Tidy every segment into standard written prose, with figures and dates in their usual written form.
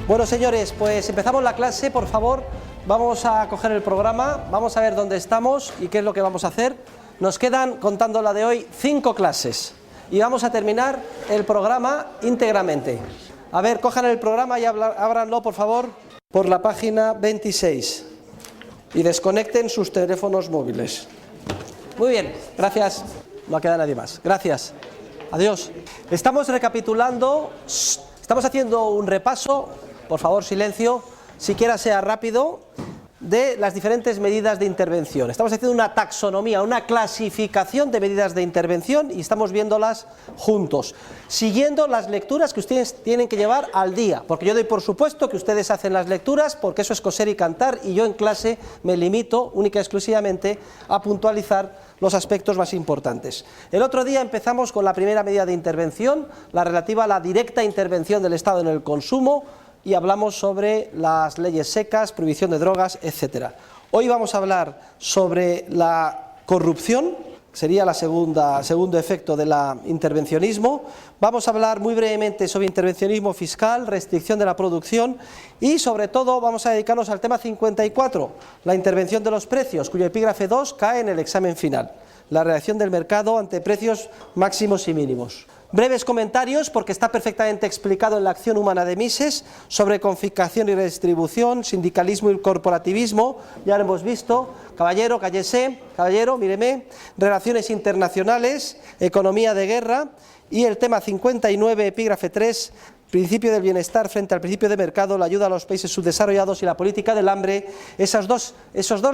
Bueno, señores, pues empezamos la clase, por favor. Vamos a coger el programa, vamos a ver dónde estamos y qué es lo que vamos a hacer. Nos quedan, contando la de hoy, 5 clases y vamos a terminar el programa íntegramente. A ver, cojan el programa y ábranlo, por favor, por la página 26 y desconecten sus teléfonos móviles. Muy bien, gracias. No queda nadie más. Gracias. Adiós. Estamos recapitulando, estamos haciendo un repaso, por favor, silencio, siquiera sea rápido, de las diferentes medidas de intervención. Estamos haciendo una taxonomía, una clasificación de medidas de intervención y estamos viéndolas juntos, siguiendo las lecturas que ustedes tienen que llevar al día, porque yo doy por supuesto que ustedes hacen las lecturas, porque eso es coser y cantar, y yo en clase me limito única y exclusivamente a puntualizar los aspectos más importantes. El otro día empezamos con la primera medida de intervención, la relativa a la directa intervención del Estado en el consumo, y hablamos sobre las leyes secas, prohibición de drogas, etc. Hoy vamos a hablar sobre la corrupción, sería el segundo efecto del intervencionismo. Vamos a hablar muy brevemente sobre intervencionismo fiscal, restricción de la producción y sobre todo vamos a dedicarnos al tema 54, la intervención de los precios, cuyo epígrafe 2 cae en el examen final, la reacción del mercado ante precios máximos y mínimos. Breves comentarios, porque está perfectamente explicado en la acción humana de Mises, sobre confiscación y redistribución, sindicalismo y corporativismo, ya lo hemos visto, caballero, cállese, caballero, míreme, relaciones internacionales, economía de guerra, y el tema 59, epígrafe 3, principio del bienestar frente al principio de mercado, la ayuda a los países subdesarrollados y la política del hambre. Esas dos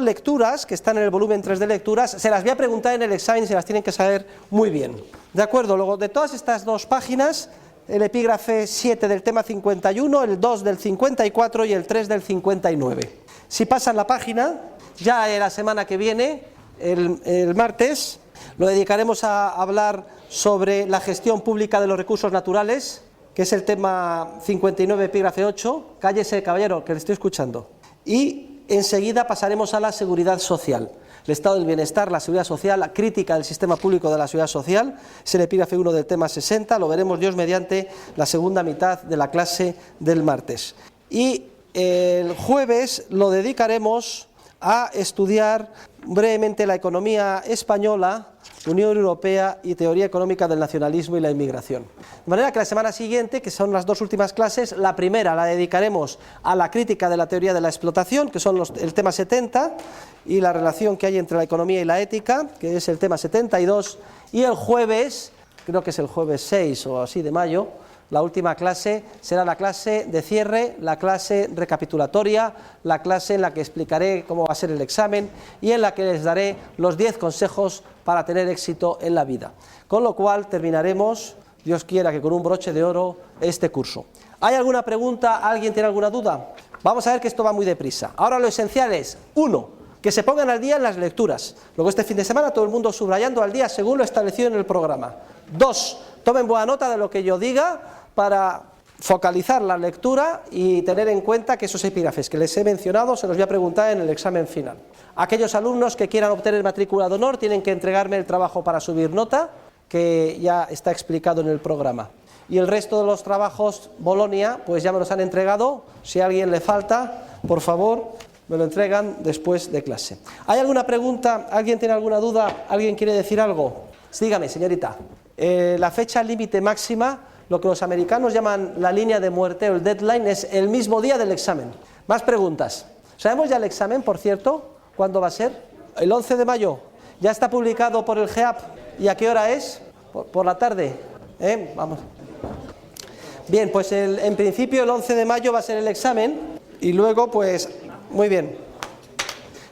lecturas que están en el volumen 3 de lecturas, se las voy a preguntar en el examen y se las tienen que saber muy bien. ¿De acuerdo? Luego, de todas estas dos páginas, el epígrafe 7 del tema 51, el 2 del 54 y el 3 del 59. Si pasan la página, ya la semana que viene, el martes, lo dedicaremos a hablar sobre la gestión pública de los recursos naturales, que es el tema 59, epígrafe 8, cállese caballero, que le estoy escuchando, y enseguida pasaremos a la seguridad social, el estado del bienestar, la seguridad social, la crítica del sistema público de la seguridad social, es el epígrafe 1 del tema 60, lo veremos Dios mediante la segunda mitad de la clase del martes. Y el jueves lo dedicaremos a estudiar brevemente la economía española, Unión Europea y teoría económica del nacionalismo y la inmigración. De manera que la semana siguiente, que son las dos últimas clases, la primera la dedicaremos a la crítica de la teoría de la explotación, que son el tema 70, y la relación que hay entre la economía y la ética, que es el tema 72, y el jueves, creo que es el jueves 6 o así de mayo, la última clase será la clase de cierre, la clase recapitulatoria, la clase en la que explicaré cómo va a ser el examen y en la que les daré los 10 consejos para tener éxito en la vida. Con lo cual terminaremos, Dios quiera que con un broche de oro, este curso. ¿Hay alguna pregunta? ¿Alguien tiene alguna duda? Vamos a ver que esto va muy deprisa. Ahora lo esencial es, 1, que se pongan al día en las lecturas. Luego este fin de semana todo el mundo subrayando al día según lo establecido en el programa. 2, tomen buena nota de lo que yo diga para focalizar la lectura y tener en cuenta que esos epígrafes que les he mencionado se los voy a preguntar en el examen final. Aquellos alumnos que quieran obtener matrícula de honor tienen que entregarme el trabajo para subir nota, que ya está explicado en el programa. Y el resto de los trabajos, Bolonia, pues ya me los han entregado. Si a alguien le falta, por favor, me lo entregan después de clase. ¿Hay alguna pregunta? ¿Alguien tiene alguna duda? ¿Alguien quiere decir algo? Dígame, señorita. La fecha límite máxima, lo que los americanos llaman la línea de muerte o el deadline, es el mismo día del examen. Más preguntas. ¿Sabemos ya el examen, por cierto? ¿Cuándo va a ser? El 11 de mayo. ¿Ya está publicado por el GEAP? ¿Y a qué hora es? Por la tarde. Vamos. Bien, pues en principio el 11 de mayo va a ser el examen y luego pues, muy bien.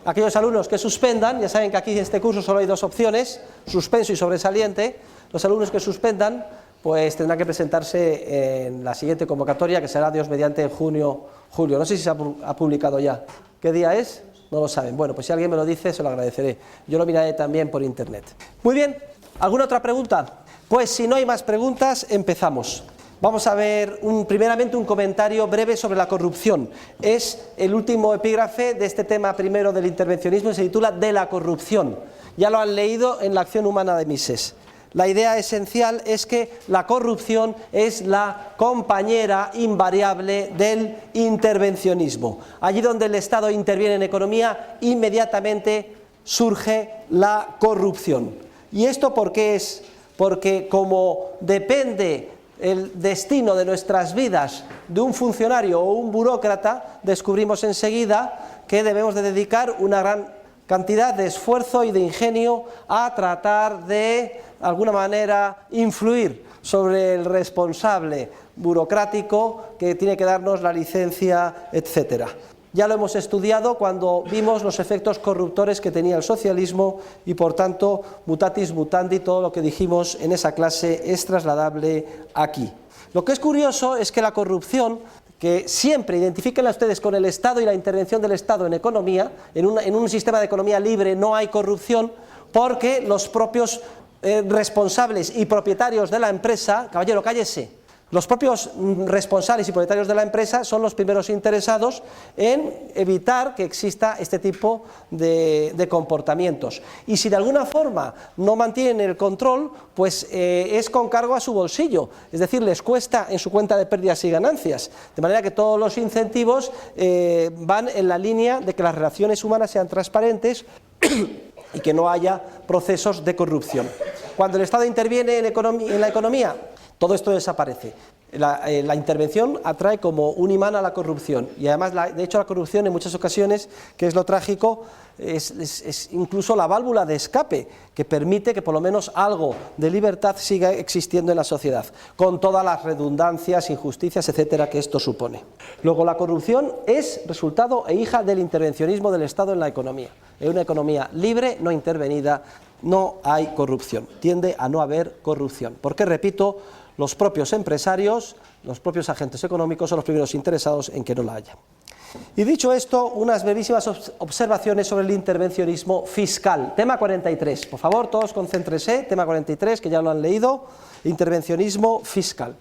Aquellos alumnos que suspendan, ya saben que aquí en este curso solo hay 2 opciones, suspenso y sobresaliente. Los alumnos que suspendan pues tendrán que presentarse en la siguiente convocatoria, que será Dios mediante junio, julio. No sé si se ha publicado ya. ¿Qué día es? No lo saben. Bueno, pues si alguien me lo dice, se lo agradeceré. Yo lo miraré también por internet. Muy bien. ¿Alguna otra pregunta? Pues si no hay más preguntas, empezamos. Vamos a ver primeramente un comentario breve sobre la corrupción. Es el último epígrafe de este tema primero del intervencionismo y se titula De la corrupción. Ya lo han leído en la acción humana de Mises. la idea esencial es que la corrupción es la compañera invariable del intervencionismo. Allí donde el Estado interviene en economía, inmediatamente surge la corrupción. ¿Y esto por qué es? Porque como depende el destino de nuestras vidas de un funcionario o un burócrata, descubrimos enseguida que debemos de dedicar una gran cantidad de esfuerzo y de ingenio a tratar de alguna manera influir sobre el responsable burocrático que tiene que darnos la licencia, etcétera. Ya lo hemos estudiado cuando vimos los efectos corruptores que tenía el socialismo y, por tanto, mutatis mutandi, todo lo que dijimos en esa clase es trasladable aquí. Lo que es curioso es que la corrupción, que siempre identifíquenla ustedes con el Estado y la intervención del Estado en economía, en un sistema de economía libre no hay corrupción, porque los propios responsables y propietarios de la empresa, caballero, cállese, los propios responsables y propietarios de la empresa son los primeros interesados en evitar que exista este tipo de comportamientos. Y si de alguna forma no mantienen el control, pues es con cargo a su bolsillo, es decir, les cuesta en su cuenta de pérdidas y ganancias. De manera que todos los incentivos van en la línea de que las relaciones humanas sean transparentes y que no haya procesos de corrupción. Cuando el Estado interviene en la economía, todo esto desaparece. La intervención atrae como un imán a la corrupción y además, de hecho, la corrupción en muchas ocasiones, que es lo trágico, es incluso la válvula de escape que permite que por lo menos algo de libertad siga existiendo en la sociedad, con todas las redundancias, injusticias, etcétera, que esto supone. Luego, la corrupción es resultado e hija del intervencionismo del Estado en la economía. En una economía libre, no intervenida, no hay corrupción, tiende a no haber corrupción, porque, repito, los propios empresarios, los propios agentes económicos son los primeros interesados en que no la haya. Y dicho esto, unas brevísimas observaciones sobre el intervencionismo fiscal. Tema 43, por favor, todos concéntrense, tema 43, que ya lo han leído, intervencionismo fiscal.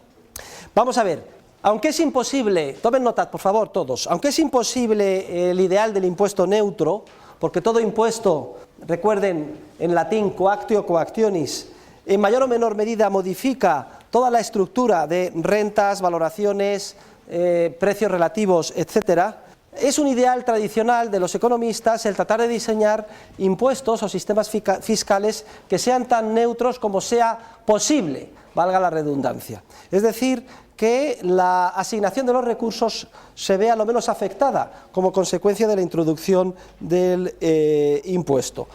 Vamos a ver, aunque es imposible, tomen nota, por favor, todos, aunque es imposible el ideal del impuesto neutro, porque todo impuesto, recuerden, en latín, coactio coactionis, en mayor o menor medida modifica toda la estructura de rentas, valoraciones, precios relativos, etcétera. Es un ideal tradicional de los economistas el tratar de diseñar impuestos o sistemas fiscales que sean tan neutros como sea posible, valga la redundancia. Es decir, que la asignación de los recursos se vea lo menos afectada como consecuencia de la introducción del impuesto.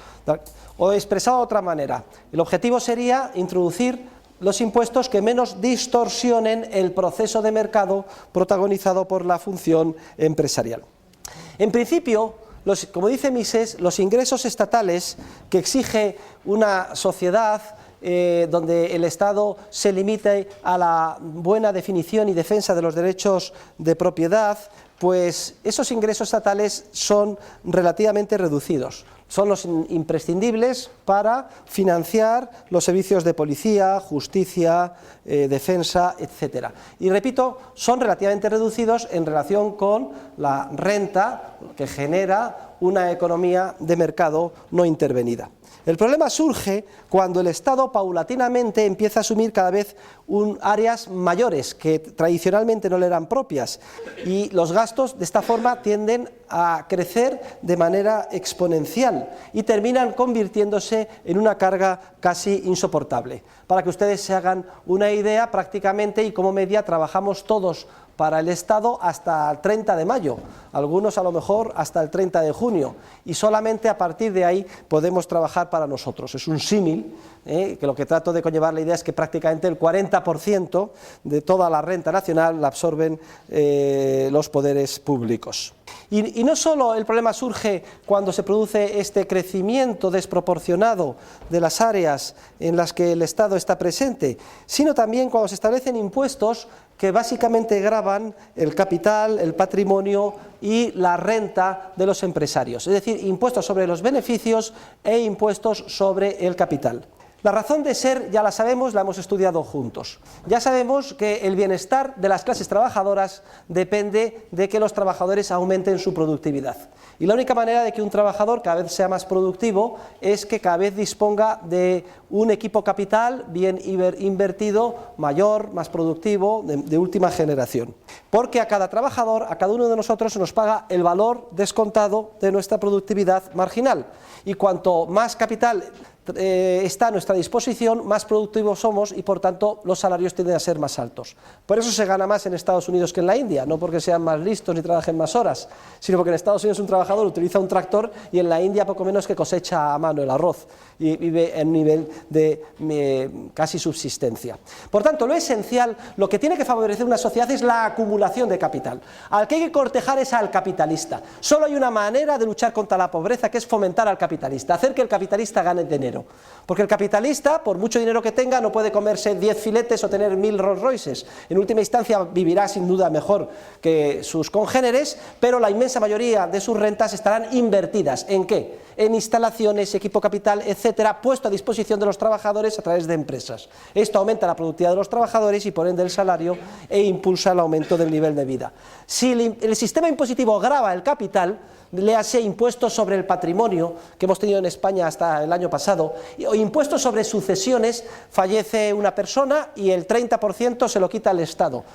O expresado de otra manera, el objetivo sería introducir los impuestos que menos distorsionen el proceso de mercado protagonizado por la función empresarial. En principio, como dice Mises, los ingresos estatales que exige una sociedad donde el Estado se limite a la buena definición y defensa de los derechos de propiedad, pues esos ingresos estatales son relativamente reducidos. Son los imprescindibles para financiar los servicios de policía, justicia, defensa, etcétera. Y repito, son relativamente reducidos en relación con la renta que genera una economía de mercado no intervenida. El problema surge cuando el Estado paulatinamente empieza a asumir cada vez áreas mayores que tradicionalmente no le eran propias y los gastos de esta forma tienden a crecer de manera exponencial y terminan convirtiéndose en una carga casi insoportable. Para que ustedes se hagan una idea, prácticamente y como media trabajamos todos para el Estado hasta el 30 de mayo, algunos a lo mejor hasta el 30 de junio, y solamente a partir de ahí podemos trabajar para nosotros. Es un símil, que lo que trato de conllevar la idea es que prácticamente el 40% de toda la renta nacional la absorben los poderes públicos. Y no solo el problema surge cuando se produce este crecimiento desproporcionado de las áreas en las que el Estado está presente, sino también cuando se establecen impuestos que básicamente gravan el capital, el patrimonio y la renta de los empresarios, es decir, impuestos sobre los beneficios e impuestos sobre el capital. La razón de ser ya la sabemos, la hemos estudiado juntos. Ya sabemos que el bienestar de las clases trabajadoras depende de que los trabajadores aumenten su productividad. Y la única manera de que un trabajador cada vez sea más productivo es que cada vez disponga de un equipo capital bien invertido, mayor, más productivo, de última generación. Porque a cada trabajador, a cada uno de nosotros se nos paga el valor descontado de nuestra productividad marginal. Y cuanto más capital está a nuestra disposición, más productivos somos y por tanto los salarios tienden a ser más altos. Por eso se gana más en Estados Unidos que en la India, no porque sean más listos ni trabajen más horas, sino porque en Estados Unidos un trabajador utiliza un tractor y en la India poco menos que cosecha a mano el arroz y vive en un nivel de casi subsistencia. Por tanto, lo esencial, lo que tiene que favorecer una sociedad es la acumulación de capital. Al que hay que cortejar es al capitalista. Solo hay una manera de luchar contra la pobreza, que es fomentar al capitalista, hacer que el capitalista gane dinero. Porque el capitalista, por mucho dinero que tenga, no puede comerse 10 filetes o tener 1000 Rolls Royces. En última instancia vivirá sin duda mejor que sus congéneres, pero la inmensa mayoría de sus rentas estarán invertidas. ¿En qué? En instalaciones, equipo capital, etcétera, puesto a disposición de los trabajadores a través de empresas. Esto aumenta la productividad de los trabajadores y por ende el salario e impulsa el aumento del nivel de vida. Si el sistema impositivo grava el capital, léase impuestos sobre el patrimonio que hemos tenido en España hasta el año pasado, o impuestos sobre sucesiones, fallece una persona y el 30% se lo quita el Estado,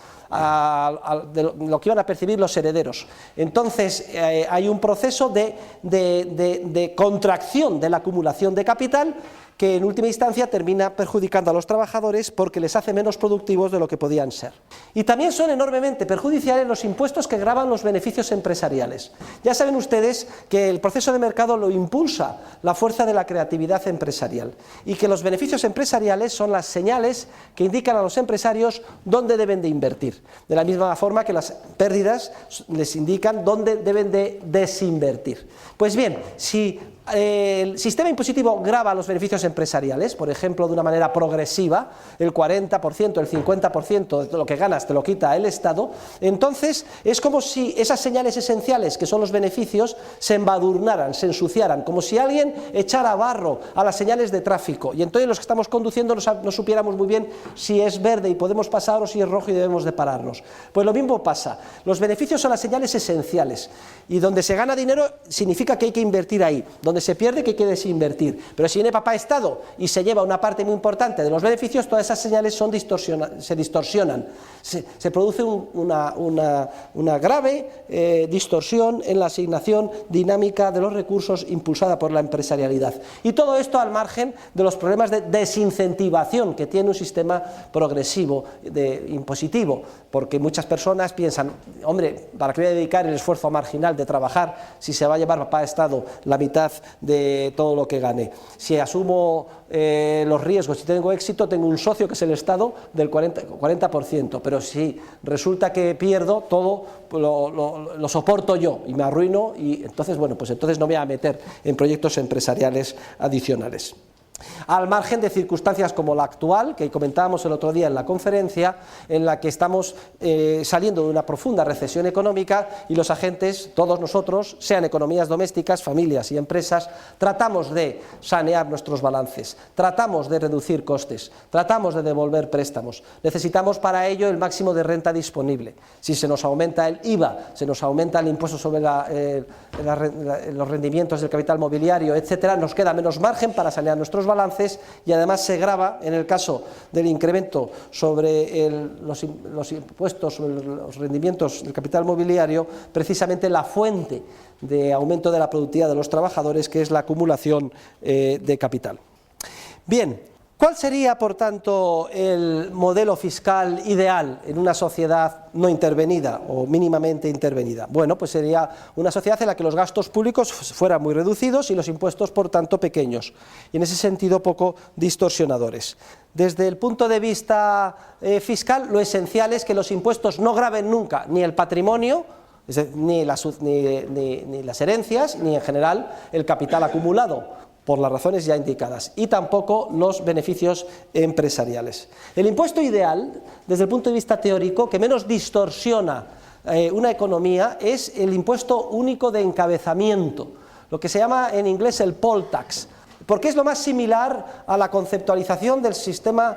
de lo que iban a percibir los herederos. Entonces hay un proceso de contracción de la acumulación de capital que en última instancia termina perjudicando a los trabajadores porque les hace menos productivos de lo que podían ser. Y también son enormemente perjudiciales los impuestos que gravan los beneficios empresariales. Ya saben ustedes que el proceso de mercado lo impulsa la fuerza de la creatividad empresarial y que los beneficios empresariales son las señales que indican a los empresarios dónde deben de invertir, de la misma forma que las pérdidas les indican dónde deben de desinvertir. Pues bien, si el sistema impositivo grava los beneficios empresariales, por ejemplo, de una manera progresiva, el 40%, el 50% de lo que ganas te lo quita el Estado, entonces es como si esas señales esenciales que son los beneficios se embadurnaran, se ensuciaran, como si alguien echara barro a las señales de tráfico y entonces los que estamos conduciendo no supiéramos muy bien si es verde y podemos pasar o si es rojo y debemos de pararnos. Pues lo mismo pasa, los beneficios son las señales esenciales y donde se gana dinero significa que hay que invertir ahí, donde se pierde que hay que desinvertir, pero si viene papá Estado y se lleva una parte muy importante de los beneficios, todas esas señales se distorsionan, se produce una grave distorsión en la asignación dinámica de los recursos impulsada por la empresarialidad. Y todo esto al margen de los problemas de desincentivación que tiene un sistema progresivo, impositivo, porque muchas personas piensan, hombre, ¿para qué voy a dedicar el esfuerzo marginal de trabajar si se va a llevar papá Estado la mitad de todo lo que gane? Si asumo los riesgos y tengo éxito, tengo un socio que es el Estado del 40%, pero si resulta que pierdo todo, lo soporto yo y me arruino y entonces, bueno, pues entonces no me voy a meter en proyectos empresariales adicionales. Al margen de circunstancias como la actual, que comentábamos el otro día en la conferencia, en la que estamos saliendo de una profunda recesión económica y los agentes, todos nosotros, sean economías domésticas, familias y empresas, tratamos de sanear nuestros balances, tratamos de reducir costes, tratamos de devolver préstamos. Necesitamos para ello el máximo de renta disponible. Si se nos aumenta el IVA, se nos aumenta el impuesto sobre los rendimientos del capital mobiliario, etcétera, nos queda menos margen para sanear nuestros balances y además se grava, en el caso del incremento sobre los impuestos sobre los rendimientos del capital mobiliario, precisamente la fuente de aumento de la productividad de los trabajadores, que es la acumulación de capital. Bien, ¿cuál sería, por tanto, el modelo fiscal ideal en una sociedad no intervenida o mínimamente intervenida? Bueno, pues sería una sociedad en la que los gastos públicos fueran muy reducidos y los impuestos, por tanto, pequeños, y en ese sentido poco distorsionadores. Desde el punto de vista fiscal, lo esencial es que los impuestos no graven nunca ni el patrimonio, ni las herencias, ni en general el capital acumulado, por las razones ya indicadas, y tampoco los beneficios empresariales. El impuesto ideal, desde el punto de vista teórico, que menos distorsiona una economía, es el impuesto único de encabezamiento, lo que se llama en inglés el poll tax. porque es lo más similar a la conceptualización del sistema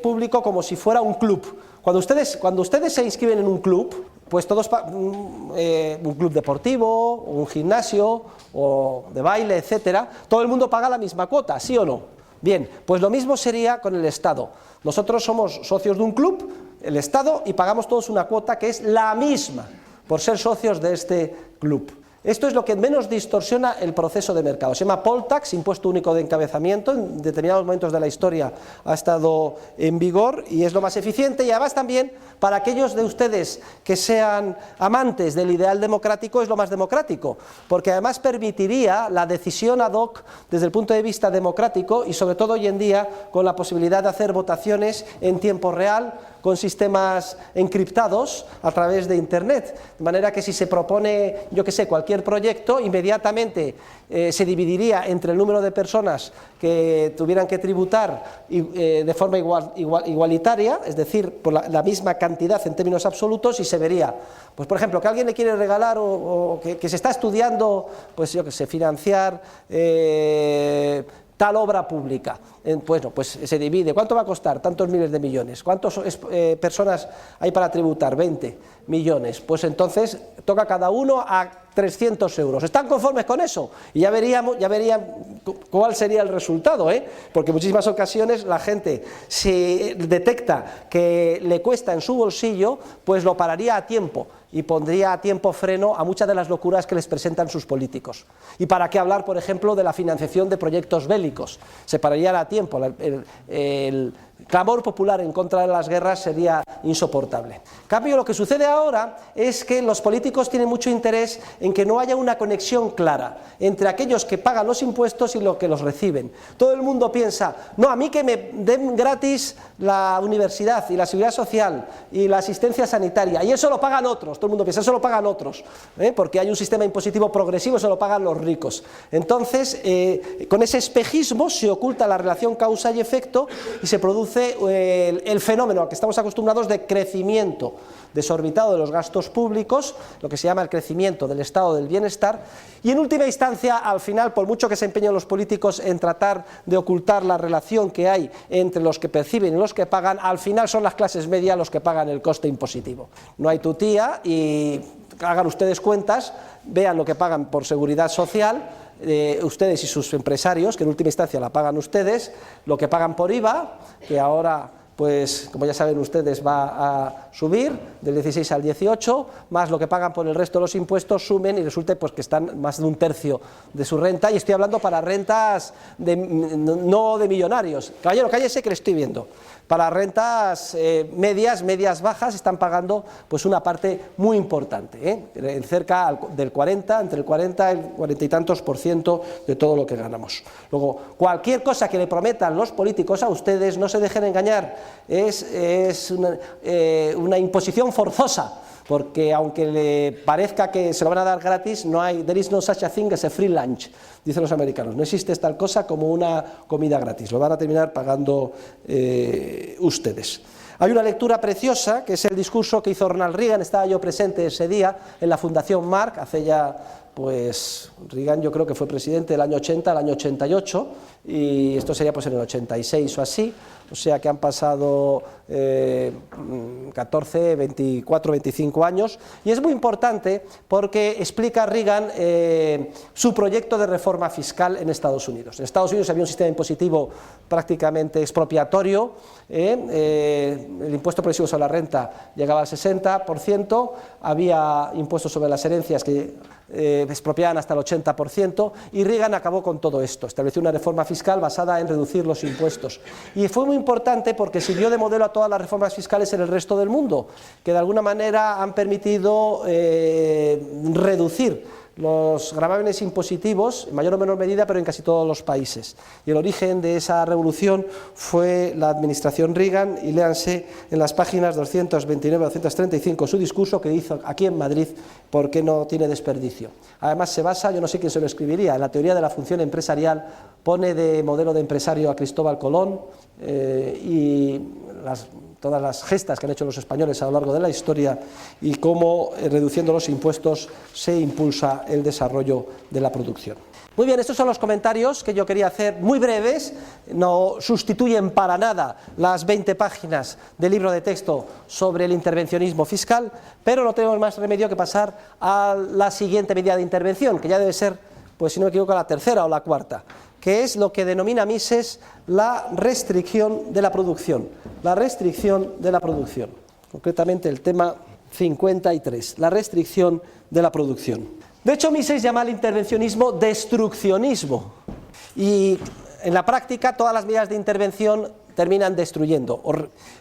público como si fuera un club. Cuando ustedes se inscriben en un club, pues todos, un club deportivo, o un gimnasio, o de baile, etcétera, todo el mundo paga la misma cuota, ¿sí o no? Bien, pues lo mismo sería con el Estado. Nosotros somos socios de un club, el Estado, y pagamos todos una cuota que es la misma por ser socios de este club. Esto es lo que menos distorsiona el proceso de mercado. Se llama poll tax, impuesto único de encabezamiento. En determinados momentos de la historia ha estado en vigor y es lo más eficiente, y además también para aquellos de ustedes que sean amantes del ideal democrático es lo más democrático, porque además permitiría la decisión ad hoc desde el punto de vista democrático y sobre todo hoy en día con la posibilidad de hacer votaciones en tiempo real con sistemas encriptados a través de Internet, de manera que si se propone, yo que sé, cualquier proyecto, inmediatamente se dividiría entre el número de personas que tuvieran que tributar de forma igualitaria, es decir, por la misma cantidad en términos absolutos, y se vería, pues por ejemplo, que alguien le quiere regalar o que se está estudiando, pues yo que sé, financiar tal obra pública, bueno, pues se divide. ¿Cuánto va a costar? Tantos miles de millones. ¿Cuántas personas hay para tributar? 20 millones. Pues entonces toca cada uno a 300 euros. ¿Están conformes con eso? Y ya verían cuál sería el resultado, porque en muchísimas ocasiones la gente, si detecta que le cuesta en su bolsillo, pues lo pararía a tiempo y pondría a tiempo freno a muchas de las locuras que les presentan sus políticos. ¿Y para qué hablar, por ejemplo, de la financiación de proyectos bélicos? Se pararía a tiempo. El clamor popular en contra de las guerras sería insoportable. En cambio, lo que sucede ahora es que los políticos tienen mucho interés en que no haya una conexión clara entre aquellos que pagan los impuestos y los que los reciben. Todo el mundo piensa, no, a mí que me den gratis la universidad y la seguridad social y la asistencia sanitaria, y eso lo pagan otros. Todo el mundo piensa, eso lo pagan otros, porque hay un sistema impositivo progresivo, eso lo pagan los ricos. Entonces, con ese espejismo se oculta la relación causa y efecto y se produce el fenómeno al que estamos acostumbrados de crecimiento desorbitado de los gastos públicos, lo que se llama el crecimiento del estado del bienestar, y en última instancia, al final, por mucho que se empeñen los políticos en tratar de ocultar la relación que hay entre los que perciben y los que pagan, al final son las clases medias los que pagan el coste impositivo. No hay tutía, y hagan ustedes cuentas, vean lo que pagan por seguridad social, ustedes y sus empresarios, que en última instancia la pagan ustedes, lo que pagan por IVA, que ahora, pues como ya saben ustedes, va a subir del 16 al 18, más lo que pagan por el resto de los impuestos, sumen y resulta pues que están más de un tercio de su renta, y estoy hablando para rentas no de millonarios. Caballero, cállese que le estoy viendo. Para rentas medias bajas están pagando pues una parte muy importante, cerca del 40, entre el 40 y el 40 y tantos % de todo lo que ganamos. Luego, cualquier cosa que le prometan los políticos a ustedes, no se dejen engañar, es una imposición forzosa, porque aunque le parezca que se lo van a dar gratis, no hay, there is no such a thing as a free lunch, dicen los americanos, no existe tal cosa como una comida gratis, lo van a terminar pagando ustedes. Hay una lectura preciosa, que es el discurso que hizo Ronald Reagan, estaba yo presente ese día en la Fundación Marc, hace ya, pues, Reagan yo creo que fue presidente del año 80 al año 88, y esto sería pues en el 86 o así, o sea que han pasado 14, 24, 25 años, y es muy importante porque explica Reagan su proyecto de reforma fiscal en Estados Unidos. En Estados Unidos había un sistema impositivo prácticamente expropiatorio, el impuesto progresivo sobre la renta llegaba al 60%, había impuestos sobre las herencias que expropiaban hasta el 80%, y Reagan acabó con todo esto, estableció una reforma fiscal basada en reducir los impuestos, y fue muy importante porque sirvió de modelo a todas las reformas fiscales en el resto del mundo, que de alguna manera han permitido reducir los gravámenes impositivos, en mayor o menor medida, pero en casi todos los países. Y el origen de esa revolución fue la administración Reagan, y léanse en las páginas 229 a 235 su discurso que hizo aquí en Madrid, porque no tiene desperdicio. Además se basa, yo no sé quién se lo escribiría, en la teoría de la función empresarial, pone de modelo de empresario a Cristóbal Colón, y todas las gestas que han hecho los españoles a lo largo de la historia, y cómo reduciendo los impuestos se impulsa el desarrollo de la producción. Muy bien, estos son los comentarios que yo quería hacer, muy breves, no sustituyen para nada las 20 páginas del libro de texto sobre el intervencionismo fiscal, pero no tenemos más remedio que pasar a la siguiente medida de intervención, que ya debe ser, pues si no me equivoco, la tercera o la cuarta, que es lo que denomina Mises la restricción de la producción. La restricción de la producción, concretamente el tema 53, la restricción de la producción. De hecho, Mises llama al intervencionismo destruccionismo y en la práctica todas las medidas de intervención terminan destruyendo.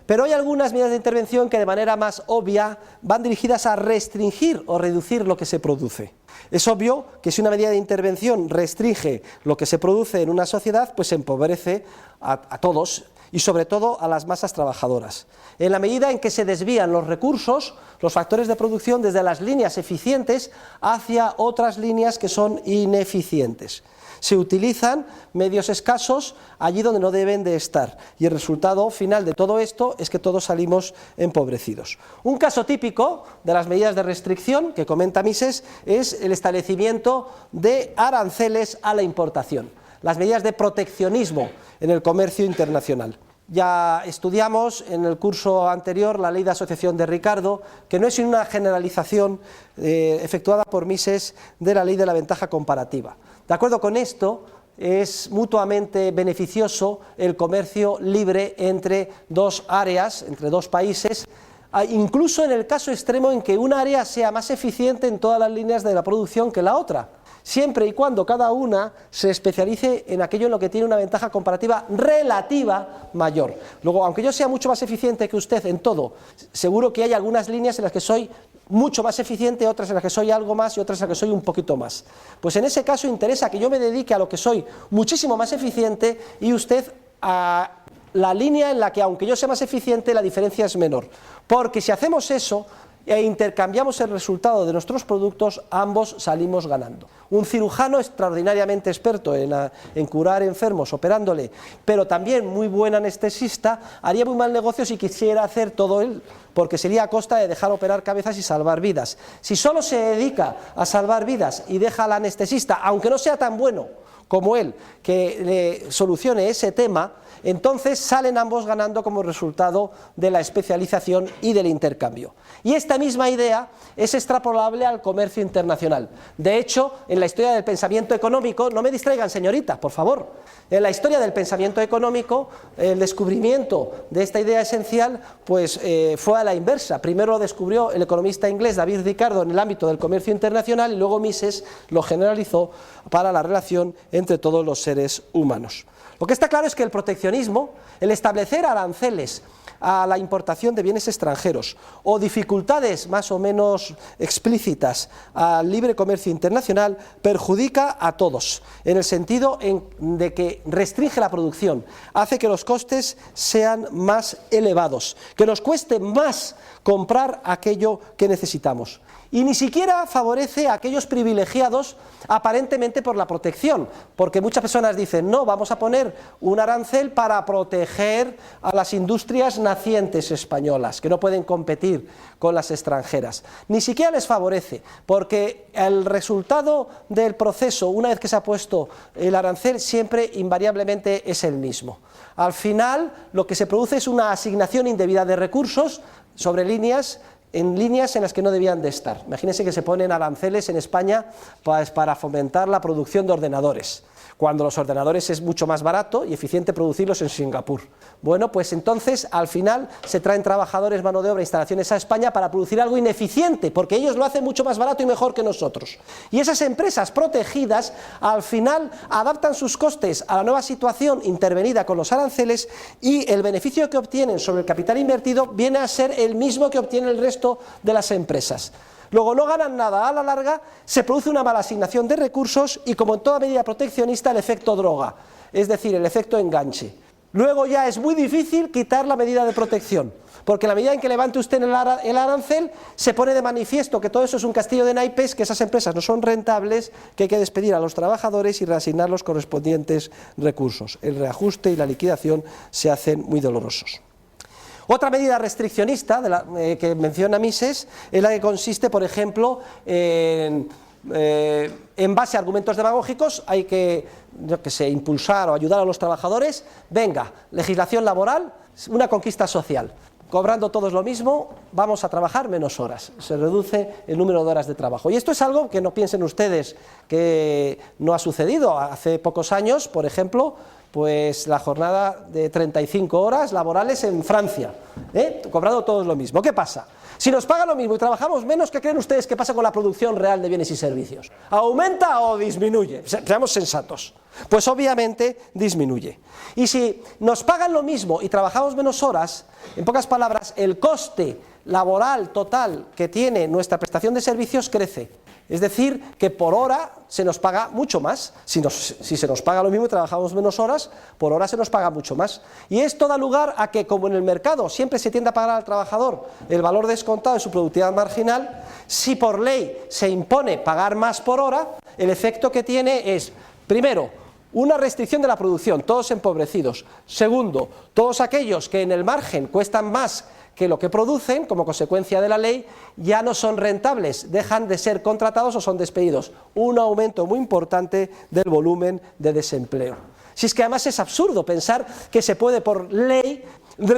Pero hay algunas medidas de intervención que de manera más obvia van dirigidas a restringir o reducir lo que se produce. Es obvio que si una medida de intervención restringe lo que se produce en una sociedad, pues empobrece a todos y sobre todo a las masas trabajadoras. En la medida en que se desvían los recursos, los factores de producción desde las líneas eficientes hacia otras líneas que son ineficientes. Se utilizan medios escasos allí donde no deben de estar y el resultado final de todo esto es que todos salimos empobrecidos. Un caso típico de las medidas de restricción que comenta Mises es el establecimiento de aranceles a la importación, las medidas de proteccionismo en el comercio internacional. Ya estudiamos en el curso anterior la ley de asociación de Ricardo, que no es sino una generalización efectuada por Mises de la ley de la ventaja comparativa. De acuerdo con esto, es mutuamente beneficioso el comercio libre entre dos áreas, entre dos países, incluso en el caso extremo en que una área sea más eficiente en todas las líneas de la producción que la otra, siempre y cuando cada una se especialice en aquello en lo que tiene una ventaja comparativa relativa mayor. Luego, aunque yo sea mucho más eficiente que usted en todo, seguro que hay algunas líneas en las que soy mucho más eficiente, otras en las que soy algo más y otras en las que soy un poquito más. Pues en ese caso interesa que yo me dedique a lo que soy muchísimo más eficiente y usted a la línea en la que, aunque yo sea más eficiente, la diferencia es menor. Porque si hacemos eso e intercambiamos el resultado de nuestros productos, ambos salimos ganando. Un cirujano extraordinariamente experto en curar enfermos operándole, pero también muy buen anestesista, haría muy mal negocio si quisiera hacer todo él, porque sería a costa de dejar operar cabezas y salvar vidas. Si solo se dedica a salvar vidas y deja al anestesista, aunque no sea tan bueno como él, que le solucione ese tema, entonces salen ambos ganando como resultado de la especialización y del intercambio. Y esta misma idea es extrapolable al comercio internacional. De hecho, en la historia del pensamiento económico, no me distraigan señorita, por favor, en la historia del pensamiento económico, el descubrimiento de esta idea esencial pues, fue a la inversa. Primero lo descubrió el economista inglés David Ricardo en el ámbito del comercio internacional y luego Mises lo generalizó para la relación entre todos los seres humanos. Lo que está claro es que el proteccionismo, el establecer aranceles a la importación de bienes extranjeros o dificultades más o menos explícitas al libre comercio internacional perjudica a todos, en el sentido de que restringe la producción, hace que los costes sean más elevados, que nos cueste más comprar aquello que necesitamos. Y ni siquiera favorece a aquellos privilegiados aparentemente por la protección, porque muchas personas dicen, no, vamos a poner un arancel para proteger a las industrias nacientes españolas, que no pueden competir con las extranjeras. Ni siquiera les favorece, porque el resultado del proceso, una vez que se ha puesto el arancel, siempre invariablemente es el mismo. Al final, lo que se produce es una asignación indebida de recursos sobre líneas en las que no debían de estar. Imagínense que se ponen aranceles en España pues, para fomentar la producción de ordenadores, cuando los ordenadores es mucho más barato y eficiente producirlos en Singapur. Bueno, pues entonces al final se traen trabajadores, mano de obra, instalaciones a España para producir algo ineficiente, porque ellos lo hacen mucho más barato y mejor que nosotros. Y esas empresas protegidas al final adaptan sus costes a la nueva situación intervenida con los aranceles y el beneficio que obtienen sobre el capital invertido viene a ser el mismo que obtiene el resto de las empresas. Luego no ganan nada a la larga, se produce una mala asignación de recursos y, como en toda medida proteccionista, el efecto droga, es decir, el efecto enganche. Luego ya es muy difícil quitar la medida de protección, porque en la medida en que levante usted el arancel, se pone de manifiesto que todo eso es un castillo de naipes, que esas empresas no son rentables, que hay que despedir a los trabajadores y reasignar los correspondientes recursos. El reajuste y la liquidación se hacen muy dolorosos. Otra medida restriccionista que menciona Mises es la que consiste, por ejemplo, en en base a argumentos demagógicos hay que, yo qué sé, impulsar o ayudar a los trabajadores. Venga, legislación laboral, una conquista social. Cobrando todos lo mismo, vamos a trabajar menos horas, se reduce el número de horas de trabajo. Y esto es algo que no piensen ustedes que no ha sucedido. Hace pocos años, por ejemplo, pues la jornada de 35 horas laborales en Francia, cobrando todos lo mismo. ¿Qué pasa? Si nos pagan lo mismo y trabajamos menos, ¿qué creen ustedes que pasa con la producción real de bienes y servicios? ¿Aumenta o disminuye? Seamos sensatos. Pues obviamente disminuye. Y si nos pagan lo mismo y trabajamos menos horas, en pocas palabras, el coste laboral total que tiene nuestra prestación de servicios crece. Es decir, que por hora se nos paga mucho más. Si se nos paga lo mismo y trabajamos menos horas, por hora se nos paga mucho más. Y esto da lugar a que, como en el mercado siempre se tiende a pagar al trabajador el valor descontado de su productividad marginal, si por ley se impone pagar más por hora, el efecto que tiene es, primero, una restricción de la producción, todos empobrecidos. Segundo, todos aquellos que en el margen cuestan más que lo que producen, como consecuencia de la ley, ya no son rentables, dejan de ser contratados o son despedidos. Un aumento muy importante del volumen de desempleo. Si es que además es absurdo pensar que se puede por ley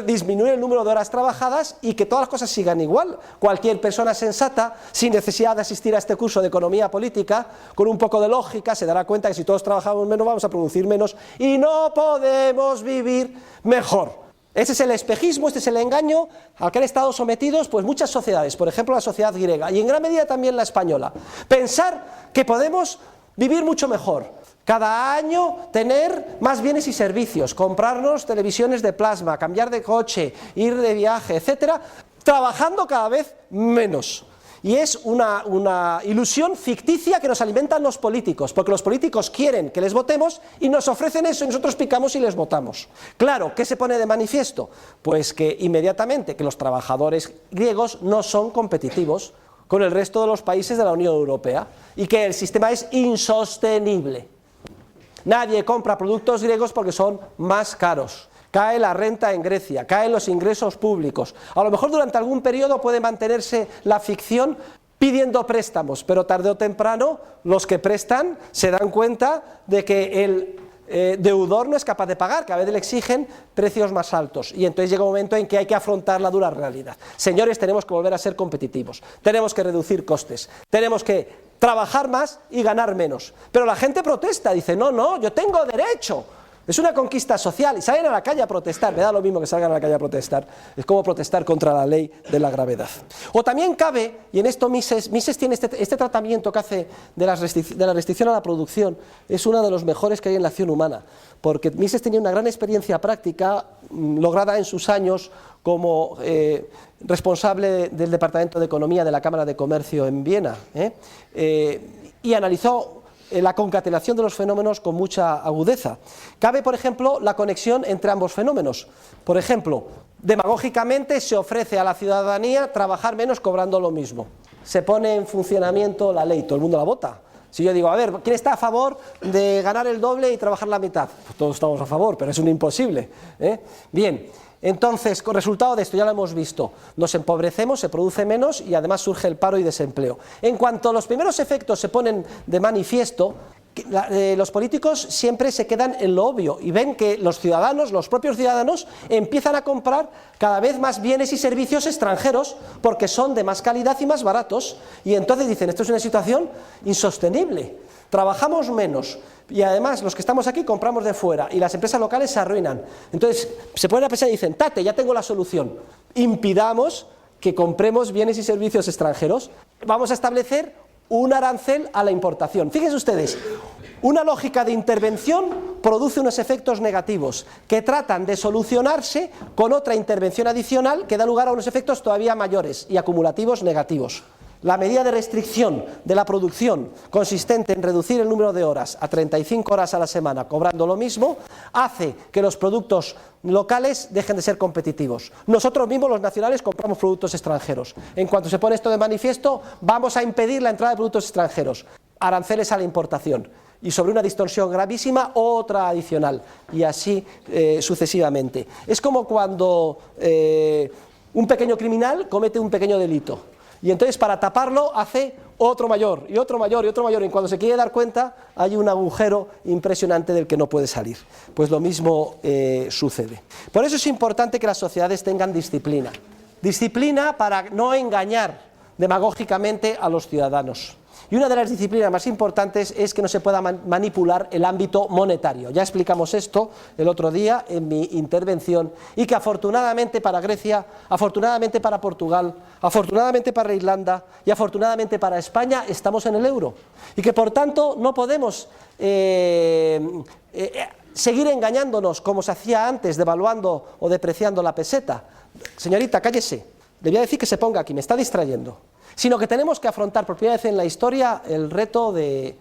disminuir el número de horas trabajadas y que todas las cosas sigan igual. Cualquier persona sensata, sin necesidad de asistir a este curso de economía política, con un poco de lógica, se dará cuenta que si todos trabajamos menos vamos a producir menos y no podemos vivir mejor. Ese es el espejismo, este es el engaño al que han estado sometidos pues muchas sociedades, por ejemplo la sociedad griega y en gran medida también la española. Pensar que podemos vivir mucho mejor, cada año tener más bienes y servicios, comprarnos televisiones de plasma, cambiar de coche, ir de viaje, etcétera, trabajando cada vez menos. Y es una ilusión ficticia que nos alimentan los políticos, porque los políticos quieren que les votemos y nos ofrecen eso y nosotros picamos y les votamos. Claro, ¿qué se pone de manifiesto? Pues que inmediatamente que los trabajadores griegos no son competitivos con el resto de los países de la Unión Europea y que el sistema es insostenible. Nadie compra productos griegos porque son más caros. Cae la renta en Grecia, caen los ingresos públicos. A lo mejor durante algún periodo puede mantenerse la ficción pidiendo préstamos, pero tarde o temprano los que prestan se dan cuenta de que el deudor no es capaz de pagar, cada vez le exigen precios más altos y entonces llega un momento en que hay que afrontar la dura realidad. Señores, tenemos que volver a ser competitivos, tenemos que reducir costes, tenemos que trabajar más y ganar menos. Pero la gente protesta, dice, no, yo tengo derecho. Es una conquista social y salen a la calle a protestar, me da lo mismo que salgan a la calle a protestar, es como protestar contra la ley de la gravedad. O también cabe, y en esto Mises tiene este tratamiento que hace de la restricción a la producción, es uno de los mejores que hay en la acción humana, porque Mises tenía una gran experiencia práctica lograda en sus años como responsable del Departamento de Economía de la Cámara de Comercio en Viena, y analizó la concatenación de los fenómenos con mucha agudeza. Cabe, por ejemplo, la conexión entre ambos fenómenos. Por ejemplo, demagógicamente se ofrece a la ciudadanía trabajar menos cobrando lo mismo. Se pone en funcionamiento la ley, todo el mundo la vota. Si yo digo, a ver, ¿quién está a favor de ganar el doble y trabajar la mitad? Pues todos estamos a favor, pero es un imposible. Bien. Entonces, con resultado de esto ya lo hemos visto, nos empobrecemos, se produce menos y además surge el paro y desempleo. En cuanto los primeros efectos se ponen de manifiesto, los políticos siempre se quedan en lo obvio y ven que los ciudadanos, los propios ciudadanos, empiezan a comprar cada vez más bienes y servicios extranjeros porque son de más calidad y más baratos y entonces dicen, esto es una situación insostenible, trabajamos menos. Y además los que estamos aquí compramos de fuera y las empresas locales se arruinan. Entonces se ponen a pensar y dicen, tate, ya tengo la solución, impidamos que compremos bienes y servicios extranjeros, vamos a establecer un arancel a la importación. Fíjense ustedes, una lógica de intervención produce unos efectos negativos que tratan de solucionarse con otra intervención adicional que da lugar a unos efectos todavía mayores y acumulativos negativos. La medida de restricción de la producción consistente en reducir el número de horas a 35 horas a la semana cobrando lo mismo hace que los productos locales dejen de ser competitivos. Nosotros mismos los nacionales compramos productos extranjeros. En cuanto se pone esto de manifiesto vamos a impedir la entrada de productos extranjeros, aranceles a la importación y sobre una distorsión gravísima otra adicional y así sucesivamente. Es como cuando un pequeño criminal comete un pequeño delito. Y entonces para taparlo hace otro mayor, y otro mayor, y otro mayor, y cuando se quiere dar cuenta hay un agujero impresionante del que no puede salir. Pues lo mismo sucede. Por eso es importante que las sociedades tengan disciplina. Disciplina para no engañar demagógicamente a los ciudadanos. Y una de las disciplinas más importantes es que no se pueda manipular el ámbito monetario. Ya explicamos esto el otro día en mi intervención, y que afortunadamente para Grecia, afortunadamente para Portugal, afortunadamente para Irlanda y afortunadamente para España estamos en el euro. Y que por tanto no podemos seguir engañándonos como se hacía antes, devaluando o depreciando la peseta. Señorita, cállese, le voy a decir que se ponga aquí, me está distrayendo. Sino que tenemos que afrontar por primera vez en la historia el reto de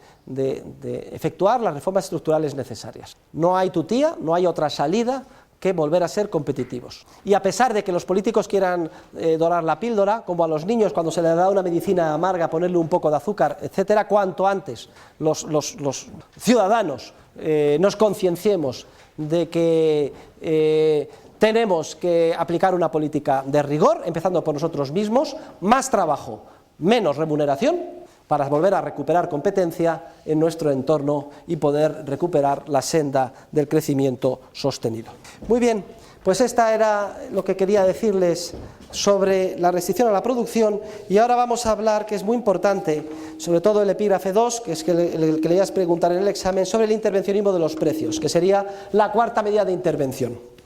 efectuar las reformas estructurales necesarias. No hay tutía, no hay otra salida que volver a ser competitivos. Y a pesar de que los políticos quieran dorar la píldora, como a los niños cuando se les da una medicina amarga, ponerle un poco de azúcar, etcétera, cuanto antes los ciudadanos nos concienciemos de que tenemos que aplicar una política de rigor, empezando por nosotros mismos, más trabajo, menos remuneración, para volver a recuperar competencia en nuestro entorno y poder recuperar la senda del crecimiento sostenido. Muy bien, pues esta era lo que quería decirles sobre la restricción a la producción, y ahora vamos a hablar, que es muy importante, sobre todo el epígrafe 2, que es el que le ibas a preguntar en el examen, sobre el intervencionismo de los precios, que sería la cuarta medida de intervención.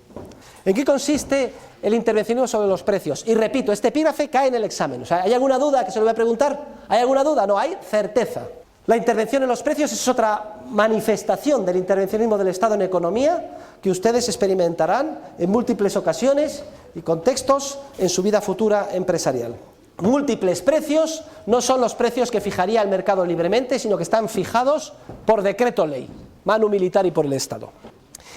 ¿En qué consiste el intervencionismo sobre los precios? Y repito, este epígrafe cae en el examen. O sea, ¿hay alguna duda que se lo voy a preguntar? ¿Hay alguna duda? No, hay certeza. La intervención en los precios es otra manifestación del intervencionismo del Estado en economía que ustedes experimentarán en múltiples ocasiones y contextos en su vida futura empresarial. Múltiples precios no son los precios que fijaría el mercado libremente, sino que están fijados por decreto ley, manu militari por el Estado.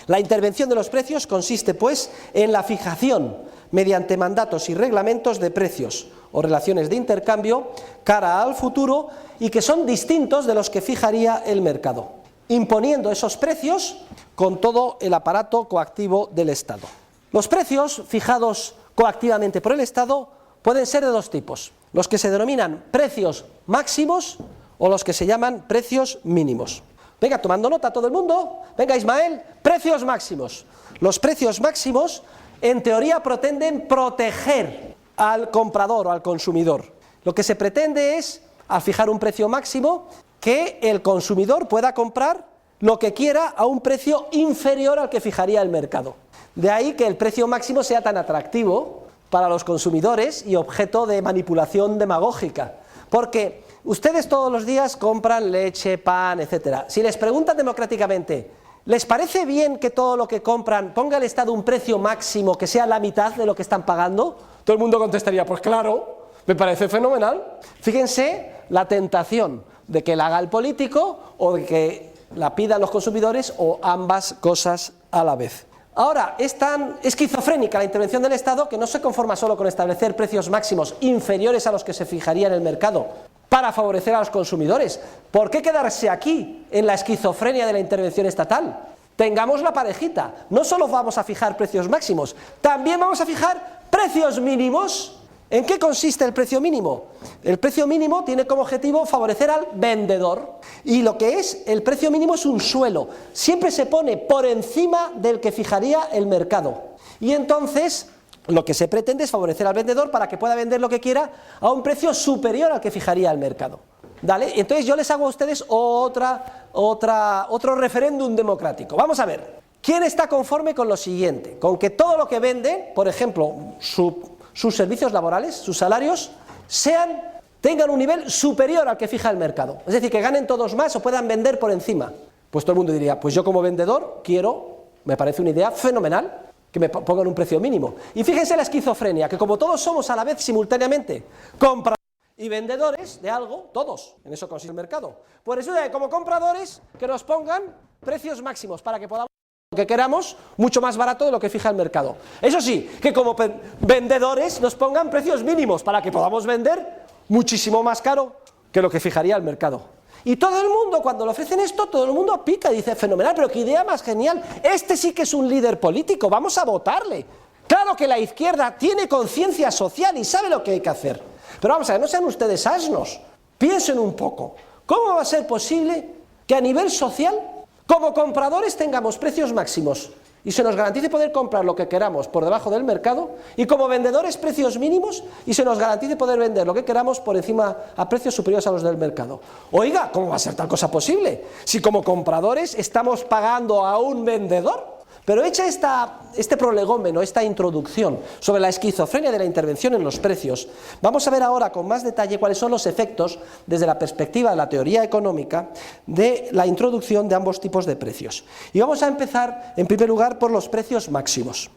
La intervención de los precios consiste, pues, en la fijación mediante mandatos y reglamentos de precios o relaciones de intercambio cara al futuro, y que son distintos de los que fijaría el mercado, imponiendo esos precios con todo el aparato coactivo del Estado. Los precios fijados coactivamente por el Estado pueden ser de dos tipos: los que se denominan precios máximos o los que se llaman precios mínimos. Venga, tomando nota todo el mundo. Venga, Ismael, precios máximos. Los precios máximos, en teoría, pretenden proteger al comprador o al consumidor. Lo que se pretende es, al fijar un precio máximo, que el consumidor pueda comprar lo que quiera a un precio inferior al que fijaría el mercado. De ahí que el precio máximo sea tan atractivo para los consumidores y objeto de manipulación demagógica. Porque ustedes todos los días compran leche, pan, etcétera. Si les preguntan democráticamente, ¿les parece bien que todo lo que compran ponga el Estado un precio máximo que sea la mitad de lo que están pagando? Todo el mundo contestaría, pues claro, me parece fenomenal. Fíjense la tentación de que la haga el político o de que la pidan los consumidores, o ambas cosas a la vez. Ahora, es tan esquizofrénica la intervención del Estado que no se conforma solo con establecer precios máximos inferiores a los que se fijaría en el mercado para favorecer a los consumidores. ¿Por qué quedarse aquí, en la esquizofrenia de la intervención estatal? Tengamos la parejita. No solo vamos a fijar precios máximos, también vamos a fijar precios mínimos. ¿En qué consiste el precio mínimo? El precio mínimo tiene como objetivo favorecer al vendedor, y lo que es el precio mínimo es un suelo, siempre se pone por encima del que fijaría el mercado, y entonces lo que se pretende es favorecer al vendedor para que pueda vender lo que quiera a un precio superior al que fijaría el mercado. ¿Vale? Entonces yo les hago a ustedes otro referéndum democrático. Vamos a ver, ¿quién está conforme con lo siguiente? Con que todo lo que vende, por ejemplo, sus servicios laborales, sus salarios, tengan un nivel superior al que fija el mercado. Es decir, que ganen todos más o puedan vender por encima. Pues todo el mundo diría, pues yo como vendedor me parece una idea fenomenal que me pongan un precio mínimo. Y fíjense la esquizofrenia, que como todos somos a la vez simultáneamente compradores y vendedores de algo, todos, en eso consiste el mercado, pues resulta que como compradores que nos pongan precios máximos para que podamos lo que queramos mucho más barato de lo que fija el mercado. Eso sí, que como vendedores nos pongan precios mínimos para que podamos vender muchísimo más caro que lo que fijaría el mercado. Y todo el mundo, cuando le ofrecen esto, todo el mundo pica y dice, fenomenal, pero qué idea más genial, este sí que es un líder político, vamos a votarle. Claro que la izquierda tiene conciencia social y sabe lo que hay que hacer. Pero vamos a ver, no sean ustedes asnos, piensen un poco, ¿cómo va a ser posible que a nivel social, como compradores, tengamos precios máximos y se nos garantice poder comprar lo que queramos por debajo del mercado, y como vendedores precios mínimos y se nos garantice poder vender lo que queramos por encima a precios superiores a los del mercado? Oiga, ¿cómo va a ser tal cosa posible? Si como compradores estamos pagando a un vendedor. Pero hecha este prolegómeno, esta introducción sobre la esquizofrenia de la intervención en los precios, vamos a ver ahora con más detalle cuáles son los efectos, desde la perspectiva de la teoría económica, de la introducción de ambos tipos de precios. Y vamos a empezar, en primer lugar, por los precios máximos.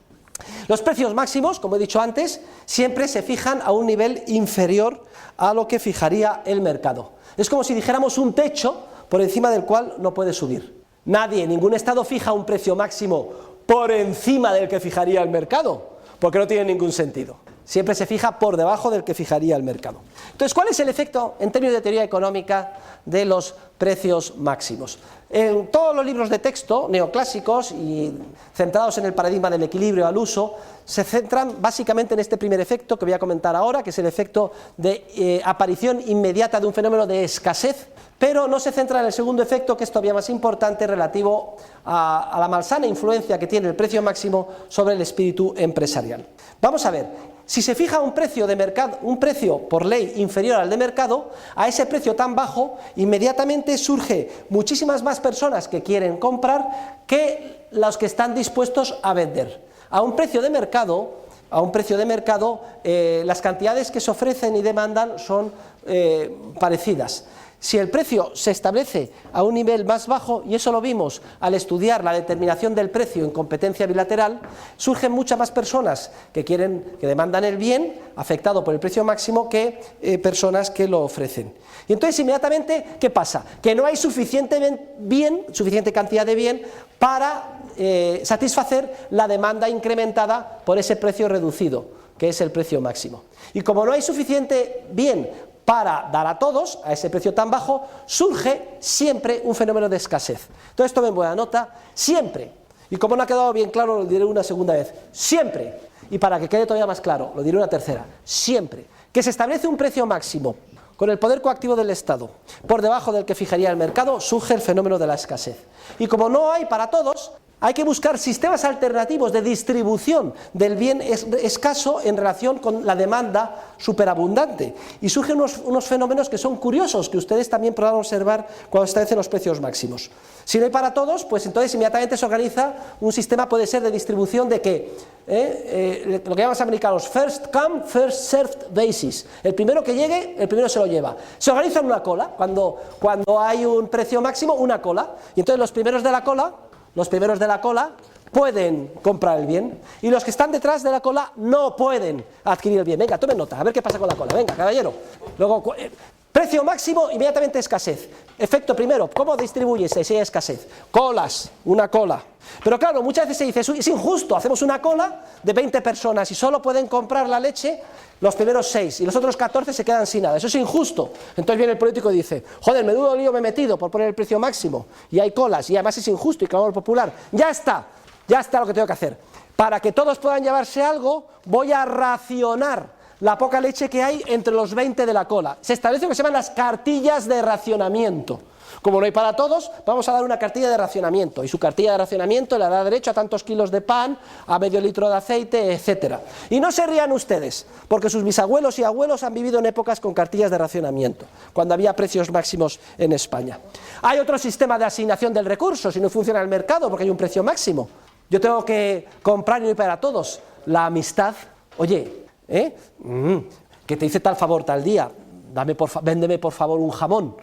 Los precios máximos, como he dicho antes, siempre se fijan a un nivel inferior a lo que fijaría el mercado. Es como si dijéramos un techo por encima del cual no puede subir. Nadie, ningún Estado fija un precio máximo por encima del que fijaría el mercado, porque no tiene ningún sentido. Siempre se fija por debajo del que fijaría el mercado. Entonces, ¿cuál es el efecto en términos de teoría económica de los precios máximos? En todos los libros de texto neoclásicos y centrados en el paradigma del equilibrio al uso, se centran básicamente en este primer efecto que voy a comentar ahora, que es el efecto de aparición inmediata de un fenómeno de escasez, pero no se centra en el segundo efecto, que es todavía más importante, relativo a la malsana influencia que tiene el precio máximo sobre el espíritu empresarial. Vamos a ver, si se fija un precio de mercado, un precio por ley inferior al de mercado, a ese precio tan bajo, inmediatamente surge muchísimas más personas que quieren comprar que los que están dispuestos a vender. A un precio de mercado, las cantidades que se ofrecen y demandan son parecidas. Si el precio se establece a un nivel más bajo, y eso lo vimos al estudiar la determinación del precio en competencia bilateral, surgen muchas más personas que demandan el bien afectado por el precio máximo que personas que lo ofrecen. Y entonces inmediatamente, ¿qué pasa? Que no hay suficiente cantidad de bien para satisfacer la demanda incrementada por ese precio reducido, que es el precio máximo. Y como no hay suficiente bien para dar a todos a ese precio tan bajo, surge siempre un fenómeno de escasez. Entonces tomen buena nota, siempre, y como no ha quedado bien claro, lo diré una segunda vez, siempre, y para que quede todavía más claro, lo diré una tercera, siempre, que se establece un precio máximo con el poder coactivo del Estado por debajo del que fijaría el mercado, surge el fenómeno de la escasez. Y como no hay para todos, hay que buscar sistemas alternativos de distribución del bien escaso en relación con la demanda superabundante. Y surgen unos fenómenos que son curiosos, que ustedes también podrán observar cuando establecen los precios máximos. Si no hay para todos, pues entonces inmediatamente se organiza un sistema, puede ser de distribución de que lo que llaman los americanos first come, first served basis. El primero que llegue, el primero se lo lleva. Se organiza en una cola, cuando hay un precio máximo, una cola. Y entonces los primeros de la cola pueden comprar el bien, y los que están detrás de la cola no pueden adquirir el bien. Venga, tomen nota, a ver qué pasa con la cola. Venga, caballero. Luego, precio máximo, inmediatamente escasez. Efecto primero, ¿cómo distribuyese si hay escasez? Colas, una cola. Pero claro, muchas veces se dice, es injusto, hacemos una cola de 20 personas y solo pueden comprar la leche los primeros 6 y los otros 14 se quedan sin nada. Eso es injusto. Entonces viene el político y dice, joder, menudo lío me he metido por poner el precio máximo y hay colas y además es injusto y clamor popular. Ya está lo que tengo que hacer. Para que todos puedan llevarse algo, voy a racionar la poca leche que hay entre los 20 de la cola. Se establece lo que se llaman las cartillas de racionamiento. Como no hay para todos, vamos a dar una cartilla de racionamiento, y su cartilla de racionamiento le dará derecho a tantos kilos de pan, a medio litro de aceite, etc. Y no se rían ustedes, porque sus bisabuelos y abuelos han vivido en épocas con cartillas de racionamiento, cuando había precios máximos en España. Hay otro sistema de asignación del recurso, si no funciona el mercado, porque hay un precio máximo. Yo tengo que comprar y no hay para todos. La amistad, oye, que te hice tal favor tal día, véndeme por favor un jamón,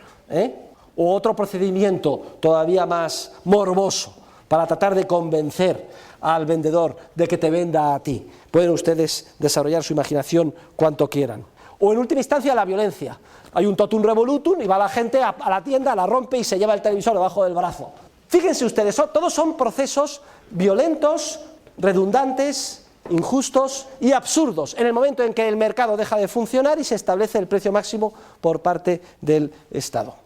o otro procedimiento todavía más morboso para tratar de convencer al vendedor de que te venda a ti. Pueden ustedes desarrollar su imaginación cuanto quieran. O en última instancia la violencia. Hay un totum revolutum y va la gente a la tienda, la rompe y se lleva el televisor debajo del brazo. Fíjense ustedes, todos son procesos violentos, redundantes, injustos y absurdos en el momento en que el mercado deja de funcionar y se establece el precio máximo por parte del Estado.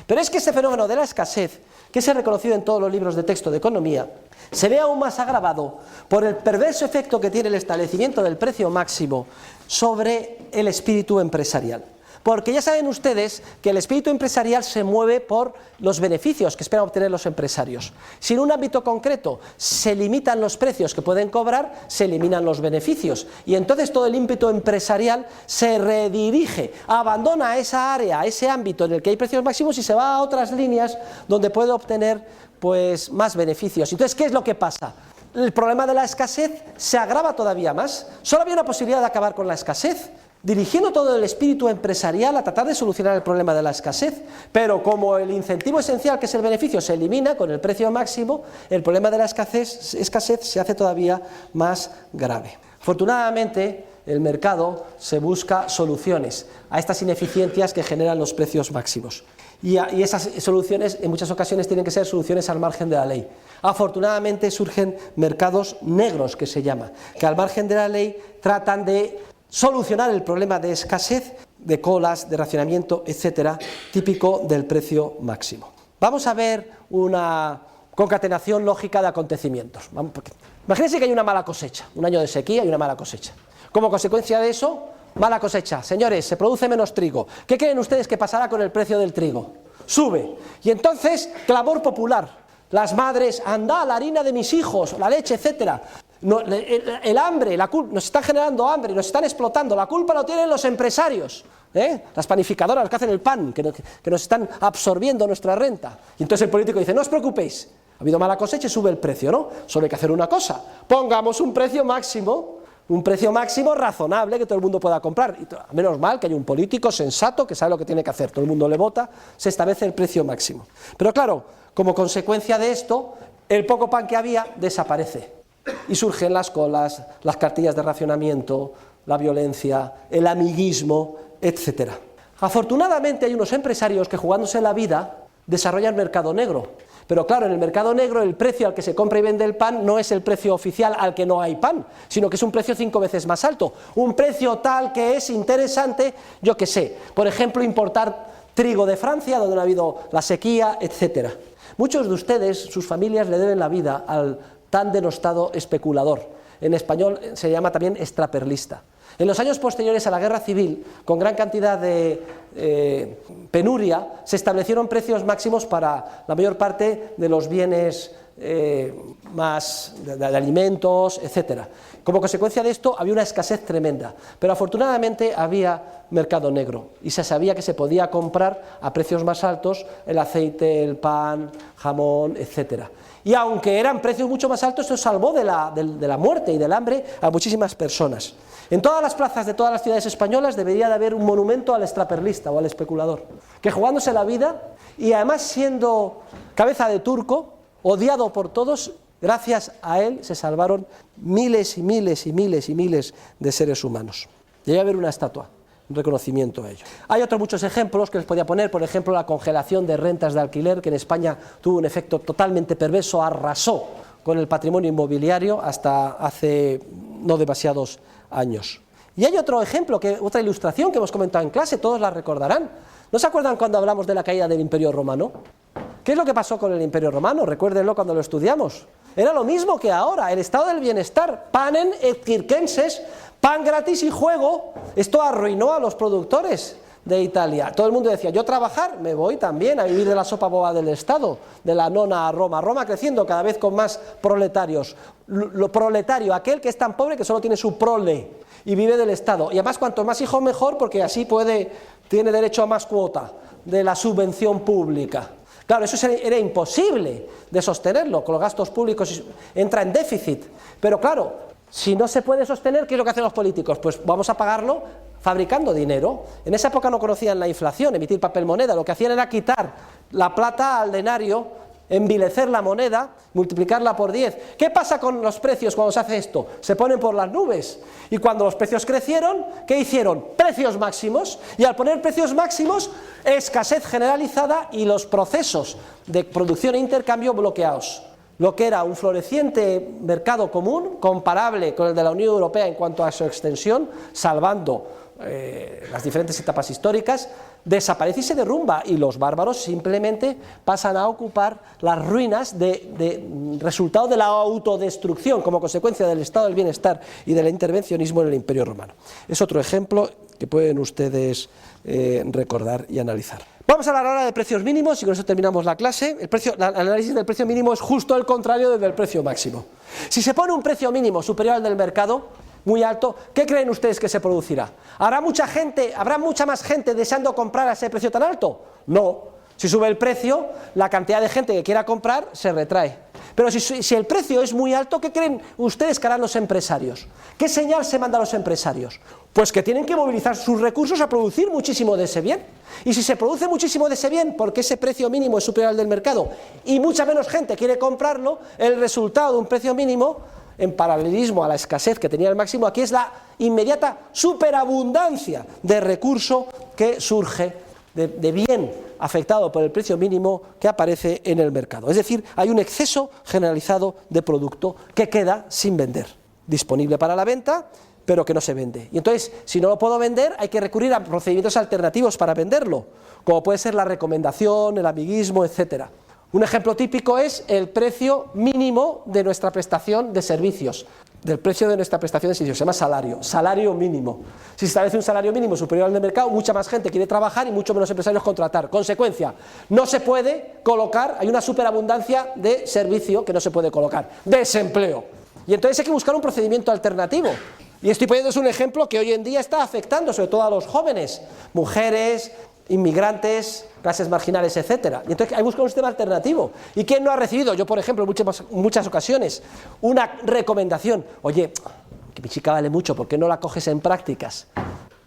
Pero es que este fenómeno de la escasez que es reconocido en todos los libros de texto de economía, se ve aún más agravado por el perverso efecto que tiene el establecimiento del precio máximo sobre el espíritu empresarial. Porque ya saben ustedes que el espíritu empresarial se mueve por los beneficios que esperan obtener los empresarios. Si en un ámbito concreto se limitan los precios que pueden cobrar, se eliminan los beneficios. Y entonces todo el ímpetu empresarial se redirige, abandona esa área, ese ámbito en el que hay precios máximos y se va a otras líneas donde puede obtener pues, más beneficios. Entonces, ¿qué es lo que pasa? El problema de la escasez se agrava todavía más. Solo había una posibilidad de acabar con la escasez, dirigiendo todo el espíritu empresarial a tratar de solucionar el problema de la escasez, pero como el incentivo esencial, que es el beneficio, se elimina con el precio máximo, el problema de la escasez se hace todavía más grave. Afortunadamente, el mercado se busca soluciones a estas ineficiencias que generan los precios máximos. Y esas soluciones en muchas ocasiones tienen que ser soluciones al margen de la ley. Afortunadamente surgen mercados negros, que se llama, que al margen de la ley tratan de solucionar el problema de escasez, de colas, de racionamiento, etcétera, típico del precio máximo. Vamos a ver una concatenación lógica de acontecimientos. Imagínense que hay una mala cosecha, un año de sequía y una mala cosecha. Como consecuencia de eso, mala cosecha. Señores, se produce menos trigo. ¿Qué creen ustedes que pasará con el precio del trigo? Sube. Y entonces, clamor popular. Las madres, anda, la harina de mis hijos, la leche, etcétera. No, el hambre, nos están generando hambre, nos están explotando, la culpa lo tienen los empresarios, las panificadoras que hacen el pan, que nos están absorbiendo nuestra renta. Y entonces el político dice, no os preocupéis, ha habido mala cosecha y sube el precio, ¿no? Solo hay que hacer una cosa, pongamos un precio máximo razonable que todo el mundo pueda comprar. Y menos mal que hay un político sensato que sabe lo que tiene que hacer, todo el mundo le vota, se establece el precio máximo. Pero claro, como consecuencia de esto, el poco pan que había desaparece. Y surgen las colas, las cartillas de racionamiento, la violencia, el amiguismo, etc. Afortunadamente hay unos empresarios que, jugándose la vida, desarrollan mercado negro. Pero claro, en el mercado negro el precio al que se compra y vende el pan no es el precio oficial al que no hay pan, sino que es un precio 5 veces más alto. Un precio tal que es interesante, yo qué sé, por ejemplo, importar trigo de Francia, donde no ha habido la sequía, etc. Muchos de ustedes, sus familias, le deben la vida al tan denostado especulador. En español se llama también extraperlista. En los años posteriores a la guerra civil, con gran cantidad de penuria, se establecieron precios máximos para la mayor parte de los bienes más de alimentos, etc. Como consecuencia de esto había una escasez tremenda, pero afortunadamente había mercado negro y se sabía que se podía comprar a precios más altos el aceite, el pan, jamón, etc. Y aunque eran precios mucho más altos, esto salvó de la muerte y del hambre a muchísimas personas. En todas las plazas de todas las ciudades españolas debería de haber un monumento al extraperlista o al especulador, que jugándose la vida y además siendo cabeza de turco, odiado por todos, gracias a él se salvaron miles y miles y miles y miles de seres humanos. Debería haber una estatua, un reconocimiento a ello. Hay otros muchos ejemplos que les podía poner, por ejemplo, la congelación de rentas de alquiler, que en España tuvo un efecto totalmente perverso, arrasó con el patrimonio inmobiliario hasta hace no demasiados años. Y hay otro ejemplo, otra ilustración que hemos comentado en clase, todos la recordarán. ¿No se acuerdan cuando hablamos de la caída del Imperio Romano? ¿Qué es lo que pasó con el Imperio Romano? Recuérdenlo cuando lo estudiamos. Era lo mismo que ahora, el estado del bienestar, panem et circenses, pan gratis y juego. Esto arruinó a los productores de Italia. Todo el mundo decía, yo trabajar, me voy también a vivir de la sopa boba del Estado, de la nona a Roma. Roma creciendo cada vez con más proletarios. Lo proletario, aquel que es tan pobre que solo tiene su prole y vive del Estado. Y además cuanto más hijos mejor, porque así tiene derecho a más cuota de la subvención pública. Claro, eso era imposible de sostenerlo, con los gastos públicos entra en déficit. Pero claro, si no se puede sostener, ¿qué es lo que hacen los políticos? Pues vamos a pagarlo fabricando dinero. En esa época no conocían la inflación, emitir papel moneda, lo que hacían era quitar la plata al denario, envilecer la moneda, multiplicarla por 10. ¿Qué pasa con los precios cuando se hace esto? Se ponen por las nubes. Y cuando los precios crecieron, ¿qué hicieron? Precios máximos. Y al poner precios máximos, escasez generalizada y los procesos de producción e intercambio bloqueados. lo que era un floreciente mercado común, comparable con el de la Unión Europea en cuanto a su extensión, salvando las diferentes etapas históricas, desaparece y se derrumba, y los bárbaros simplemente pasan a ocupar las ruinas resultado de la autodestrucción como consecuencia del estado del bienestar y del intervencionismo en el Imperio Romano. Es otro ejemplo que pueden ustedes recordar y analizar. Vamos a hablar ahora de precios mínimos y con eso terminamos la clase. El análisis del precio mínimo es justo el contrario del precio máximo. Si se pone un precio mínimo superior al del mercado, muy alto, ¿qué creen ustedes que se producirá? ¿Habrá mucha más gente deseando comprar a ese precio tan alto? No. Si sube el precio, la cantidad de gente que quiera comprar se retrae. Pero si el precio es muy alto, ¿qué creen ustedes que harán los empresarios? ¿Qué señal se manda a los empresarios? Pues que tienen que movilizar sus recursos a producir muchísimo de ese bien. Y si se produce muchísimo de ese bien porque ese precio mínimo es superior al del mercado y mucha menos gente quiere comprarlo, el resultado de un precio mínimo, en paralelismo a la escasez que tenía el máximo, aquí es la inmediata superabundancia de recurso que surge de bien afectado por el precio mínimo que aparece en el mercado. Es decir, hay un exceso generalizado de producto que queda sin vender, disponible para la venta, pero que no se vende. Y entonces, si no lo puedo vender, hay que recurrir a procedimientos alternativos para venderlo, como puede ser la recomendación, el amiguismo, etcétera. Un ejemplo típico es el precio mínimo de nuestra prestación de servicios, del precio de nuestra prestación de servicios, se llama salario mínimo. Si se establece un salario mínimo superior al del mercado, mucha más gente quiere trabajar y mucho menos empresarios contratar. Consecuencia, no se puede colocar, hay una superabundancia de servicio que no se puede colocar, desempleo. Y entonces hay que buscar un procedimiento alternativo. Y estoy poniéndoles un ejemplo que hoy en día está afectando sobre todo a los jóvenes, mujeres, inmigrantes, clases marginales, etcétera. Y entonces hay que buscar un sistema alternativo. ¿Y quién no ha recibido? Yo, por ejemplo, en muchas ocasiones, una recomendación. Oye, que mi chica vale mucho, ¿por qué no la coges en prácticas?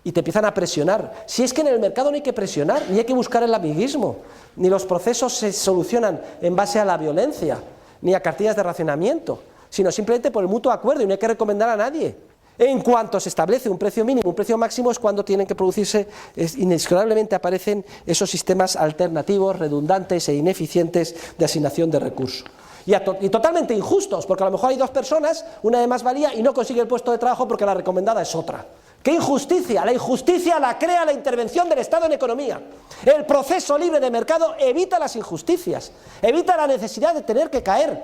Y te empiezan a presionar. Si es que en el mercado no hay que presionar, ni hay que buscar el amiguismo, ni los procesos se solucionan en base a la violencia, ni a cartillas de racionamiento, sino simplemente por el mutuo acuerdo, y no hay que recomendar a nadie. En cuanto se establece un precio mínimo, un precio máximo, es cuando tienen que producirse, inexorablemente aparecen esos sistemas alternativos, redundantes e ineficientes de asignación de recursos. Y totalmente injustos, porque a lo mejor hay dos personas, una de más valía y no consigue el puesto de trabajo porque la recomendada es otra. ¡Qué injusticia! La injusticia la crea la intervención del Estado en economía. El proceso libre de mercado evita las injusticias, evita la necesidad de tener que caer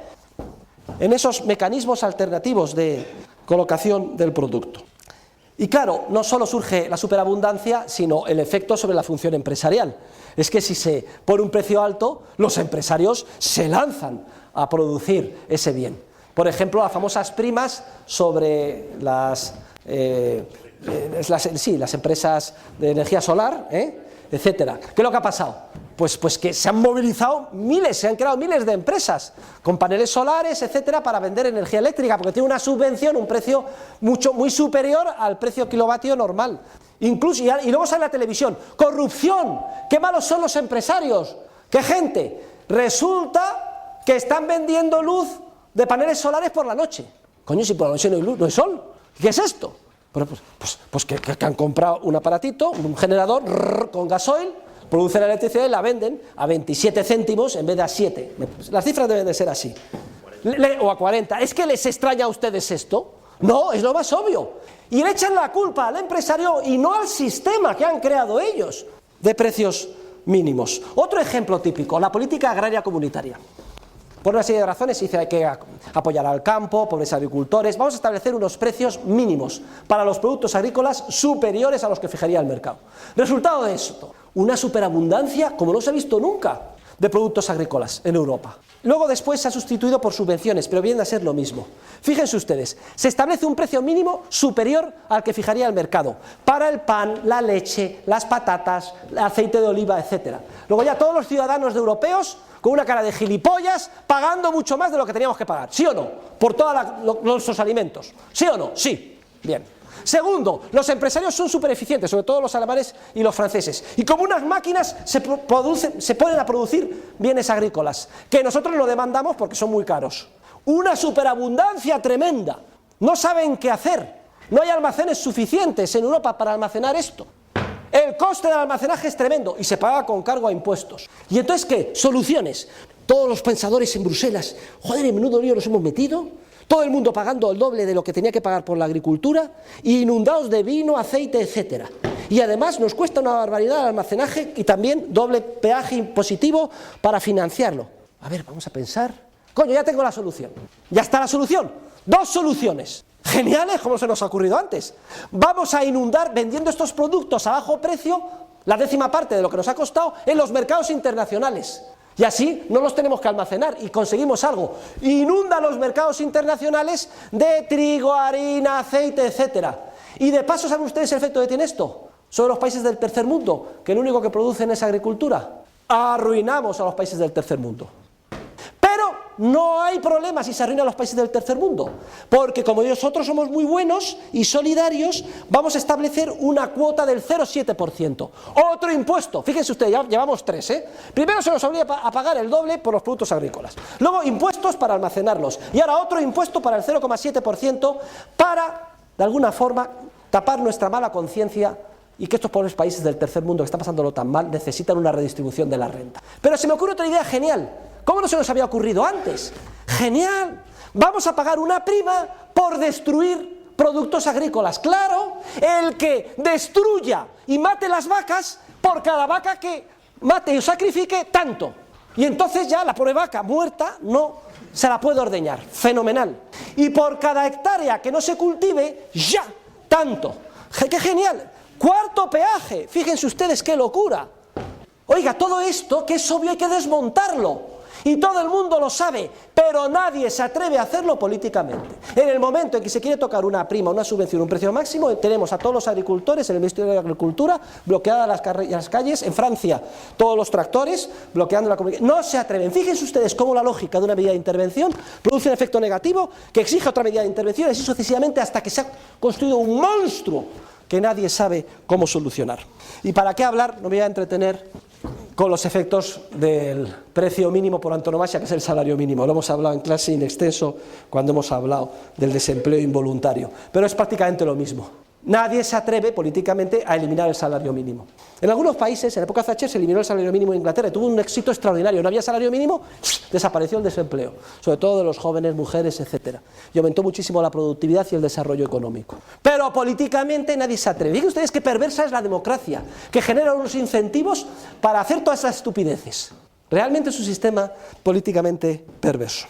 en esos mecanismos alternativos de colocación del producto. Y claro, no solo surge la superabundancia, sino el efecto sobre la función empresarial. Es que si se pone un precio alto, los empresarios se lanzan a producir ese bien. Por ejemplo, las famosas primas sobre las empresas de energía solar, etcétera. ¿Qué es lo que ha pasado? Pues que se han movilizado se han creado miles de empresas con paneles solares, etcétera, para vender energía eléctrica, porque tiene una subvención, un precio muy superior al precio kilovatio normal. Incluso, y luego sale la televisión, corrupción, qué malos son los empresarios, qué gente. Resulta que están vendiendo luz de paneles solares por la noche. Coño, si por la noche no hay luz, no hay sol, ¿qué es esto? Pues que han comprado un aparatito, un generador con gasoil, producen la electricidad y la venden a 27 céntimos en vez de a 7. Las cifras deben de ser así. O a 40. ¿Es que les extraña a ustedes esto? No, es lo más obvio. Y le echan la culpa al empresario y no al sistema que han creado ellos de precios mínimos. Otro ejemplo típico, la política agraria comunitaria. Por una serie de razones se dice que hay que apoyar al campo, pobres agricultores. Vamos a establecer unos precios mínimos para los productos agrícolas superiores a los que fijaría el mercado. Resultado de esto, una superabundancia como no se ha visto nunca de productos agrícolas en Europa. Luego después se ha sustituido por subvenciones, pero viene a ser lo mismo. Fíjense ustedes, se establece un precio mínimo superior al que fijaría el mercado para el pan, la leche, las patatas, el aceite de oliva, etcétera. Luego ya todos los ciudadanos europeos con una cara de gilipollas, pagando mucho más de lo que teníamos que pagar, ¿sí o no? Por todos nuestros alimentos, ¿sí o no? Sí, bien. Segundo, los empresarios son súper eficientes, sobre todo los alemanes y los franceses, y como unas máquinas se ponen a producir bienes agrícolas, que nosotros no demandamos porque son muy caros. Una superabundancia tremenda, no saben qué hacer, no hay almacenes suficientes en Europa para almacenar esto. El coste del almacenaje es tremendo y se paga con cargo a impuestos. ¿Y entonces qué? Soluciones. todos los pensadores en Bruselas, joder, en menudo lío nos hemos metido, todo el mundo pagando el doble de lo que tenía que pagar por la agricultura, inundados de vino, aceite, etcétera. Y además nos cuesta una barbaridad el almacenaje y también doble peaje impositivo para financiarlo. A ver, vamos a pensar. Coño, ya tengo la solución. Ya está la solución. 2 soluciones. Geniales, como se nos ha ocurrido antes. Vamos a inundar vendiendo estos productos a bajo precio, la 10ª parte de lo que nos ha costado, en los mercados internacionales. Y así no los tenemos que almacenar y conseguimos algo. Inunda los mercados internacionales de trigo, harina, aceite, etcétera. Y de paso, ¿saben ustedes el efecto que tiene esto sobre los países del tercer mundo? Que lo único que producen es agricultura. Arruinamos a los países del tercer mundo. Pero no hay problema si se arruinan los países del tercer mundo, porque como nosotros somos muy buenos y solidarios, vamos a establecer una cuota del 0,7%. Otro impuesto, fíjense ustedes, ya llevamos 3, Primero se nos obliga a pagar el doble por los productos agrícolas, luego impuestos para almacenarlos, y ahora otro impuesto para el 0,7% para, de alguna forma, tapar nuestra mala conciencia y que estos pobres países del tercer mundo que están pasándolo tan mal necesitan una redistribución de la renta. Pero se me ocurre otra idea genial. ¿Cómo no se nos había ocurrido antes? ¡Genial! Vamos a pagar una prima por destruir productos agrícolas. Claro, el que destruya y mate las vacas, por cada vaca que mate o sacrifique, tanto. Y entonces ya la pobre vaca muerta no se la puede ordeñar. Fenomenal. Y por cada hectárea que no se cultive, ya, tanto. ¡Qué genial! 4º peaje. Fíjense ustedes qué locura. Oiga, todo esto, que es obvio, hay que desmontarlo. Y todo el mundo lo sabe, pero nadie se atreve a hacerlo políticamente. En el momento en que se quiere tocar una prima, una subvención, un precio máximo, tenemos a todos los agricultores en el Ministerio de Agricultura bloqueadas las calles. En Francia, todos los tractores bloqueando la comunicación. No se atreven. Fíjense ustedes cómo la lógica de una medida de intervención produce un efecto negativo que exige otra medida de intervención, y así sucesivamente hasta que se ha construido un monstruo que nadie sabe cómo solucionar. ¿Y para qué hablar? No me voy a entretener con los efectos del precio mínimo por antonomasia, que es el salario mínimo. Lo hemos hablado en clase in extenso cuando hemos hablado del desempleo involuntario, pero es prácticamente lo mismo. Nadie se atreve políticamente a eliminar el salario mínimo. En algunos países, en la época Thatcher, se eliminó el salario mínimo en Inglaterra y tuvo un éxito extraordinario. No había salario mínimo, desapareció el desempleo, sobre todo de los jóvenes, mujeres, etcétera. Y aumentó muchísimo la productividad y el desarrollo económico. Pero políticamente nadie se atreve. Fíjense ustedes qué perversa es la democracia, que genera unos incentivos para hacer todas esas estupideces. Realmente es un sistema políticamente perverso.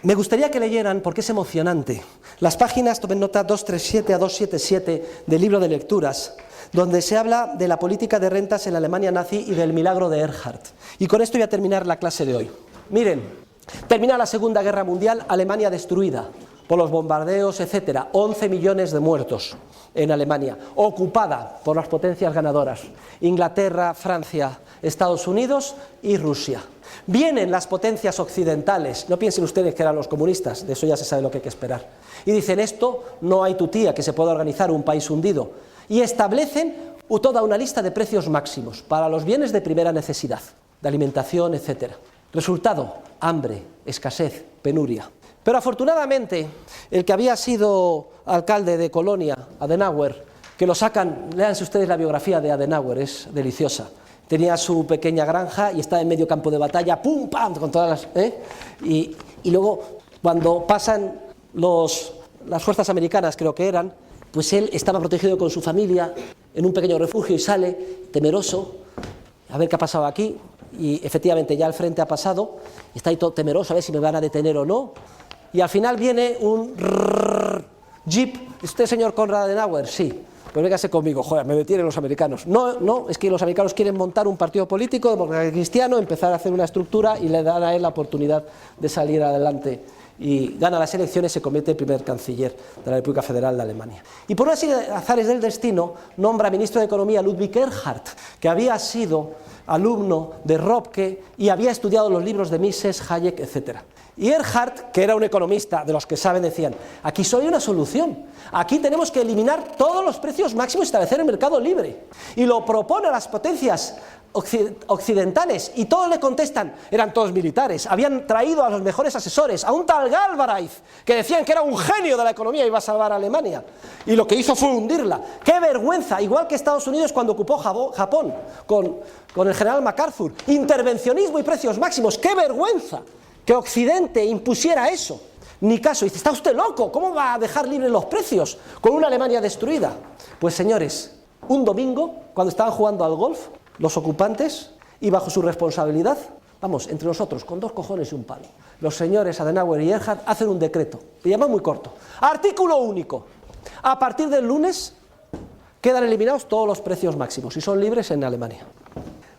Me gustaría que leyeran, porque es emocionante, las páginas, tomen nota, 237 a 277 del libro de lecturas, donde se habla de la política de rentas en la Alemania nazi y del milagro de Erhard. Y con esto voy a terminar la clase de hoy. Miren, termina la Segunda Guerra Mundial, Alemania destruida por los bombardeos, etcétera, 11 millones de muertos en Alemania, ocupada por las potencias ganadoras, Inglaterra, Francia, Estados Unidos y Rusia. Vienen las potencias occidentales, no piensen ustedes que eran los comunistas, de eso ya se sabe lo que hay que esperar, y dicen: esto no hay tutía que se pueda organizar un país hundido, y establecen toda una lista de precios máximos para los bienes de primera necesidad, de alimentación, etcétera. Resultado: hambre, escasez, penuria. Pero afortunadamente, el que había sido alcalde de Colonia, Adenauer, que lo sacan, léanse ustedes la biografía de Adenauer, es deliciosa. Tenía su pequeña granja y estaba en medio campo de batalla, pum, pam, con todas las... Y luego, cuando pasan las fuerzas americanas, creo que eran, pues él estaba protegido con su familia en un pequeño refugio y sale temeroso, a ver qué ha pasado aquí, y efectivamente ya al frente ha pasado, y está ahí todo temeroso, a ver si me van a detener o no, y al final viene un jeep. ¿Usted, señor Konrad Adenauer? Sí. Pues véngase conmigo, joder, me detienen los americanos. No, es que los americanos quieren montar un partido político democrático cristiano, empezar a hacer una estructura y le dan a él la oportunidad de salir adelante. Y gana las elecciones, se convierte en primer canciller de la República Federal de Alemania. Y por una serie de azares del destino, nombra ministro de Economía Ludwig Erhard, que había sido alumno de Röpke y había estudiado los libros de Mises, Hayek, etc. Y Erhard, que era un economista de los que saben, decían, aquí solo hay una solución, aquí tenemos que eliminar todos los precios máximos y establecer el mercado libre. Y lo propone a las potencias occidentales y todos le contestan, eran todos militares, habían traído a los mejores asesores, a un tal Galbraith, que decían que era un genio de la economía y iba a salvar a Alemania. Y lo que hizo fue hundirla. ¡Qué vergüenza! Igual que Estados Unidos cuando ocupó Japón con el general MacArthur. Intervencionismo y precios máximos. ¡Qué vergüenza! Que Occidente impusiera eso. Ni caso. Dice, ¿está usted loco? ¿Cómo va a dejar libres los precios con una Alemania destruida? Pues señores, un domingo, cuando estaban jugando al golf, los ocupantes, y bajo su responsabilidad, vamos, entre nosotros, con 2 cojones y un palo, los señores Adenauer y Erhard hacen un decreto, le llaman muy corto, artículo único, a partir del lunes quedan eliminados todos los precios máximos y son libres en Alemania.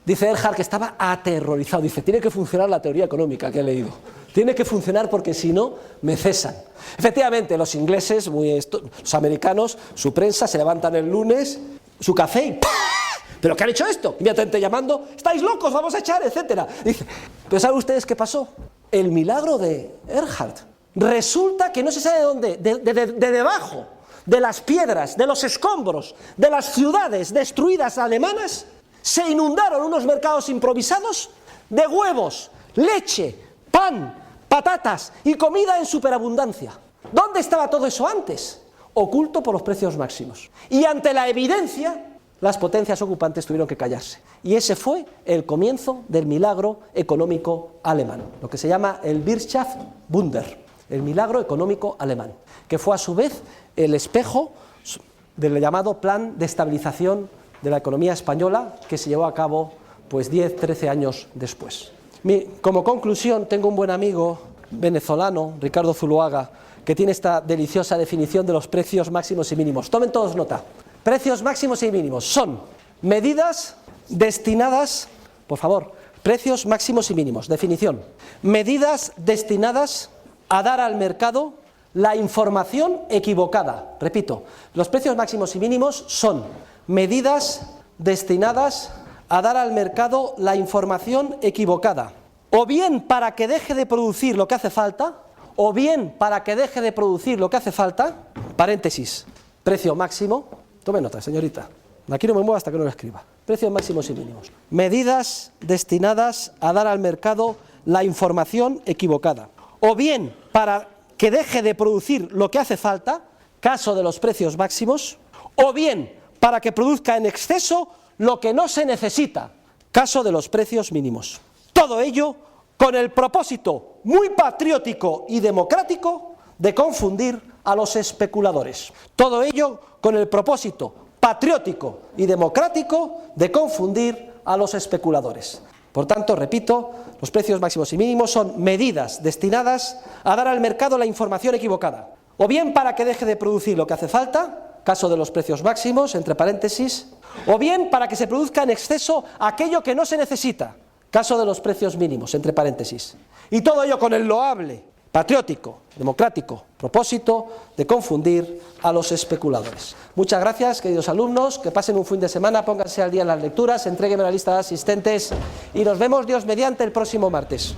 Dice Erhard que estaba aterrorizado, dice, tiene que funcionar la teoría económica que he leído, tiene que funcionar porque si no, me cesan. Efectivamente, los ingleses, los americanos, su prensa, se levantan el lunes, su café y ¡pah! ¿Pero qué han hecho esto? Inmediatamente llamando, estáis locos, vamos a echar, etcétera. Dice, pero ¿saben ustedes qué pasó? El milagro de Erhard. Resulta que no se sabe de dónde, de debajo, de las piedras, de los escombros, de las ciudades destruidas alemanas, se inundaron unos mercados improvisados de huevos, leche, pan, patatas y comida en superabundancia. ¿Dónde estaba todo eso antes? Oculto por los precios máximos. Y ante la evidencia, las potencias ocupantes tuvieron que callarse. Y ese fue el comienzo del milagro económico alemán, lo que se llama el Wirtschaftswunder, el milagro económico alemán, que fue a su vez el espejo del llamado plan de estabilización de la economía española, que se llevó a cabo pues 10-13 años después. Como conclusión, tengo un buen amigo venezolano, Ricardo Zuluaga, que tiene esta deliciosa definición de los precios máximos y mínimos. Tomen todos nota. Precios máximos y mínimos son medidas destinadas, por favor, precios máximos y mínimos, definición, medidas destinadas a dar al mercado la información equivocada. Repito, los precios máximos y mínimos son medidas destinadas a dar al mercado la información equivocada, o bien para que deje de producir lo que hace falta, o bien para que deje de producir lo que hace falta, paréntesis, precio máximo. Tome nota, señorita. Aquí no me mueva hasta que no lo escriba. Precios máximos y mínimos. Medidas destinadas a dar al mercado la información equivocada. O bien para que deje de producir lo que hace falta, caso de los precios máximos, o bien para que produzca en exceso lo que no se necesita, caso de los precios mínimos. Todo ello con el propósito muy patriótico y democrático de confundir a los especuladores. Todo ello con el propósito patriótico y democrático de confundir a los especuladores. Por tanto, repito, los precios máximos y mínimos son medidas destinadas a dar al mercado la información equivocada, o bien para que deje de producir lo que hace falta, caso de los precios máximos, entre paréntesis, o bien para que se produzca en exceso aquello que no se necesita, caso de los precios mínimos, entre paréntesis. Y todo ello con el loable, patriótico, democrático propósito de confundir a los especuladores. Muchas gracias, queridos alumnos, que pasen un fin de semana, pónganse al día en las lecturas, entréguenme la lista de asistentes y nos vemos, Dios mediante, el próximo martes.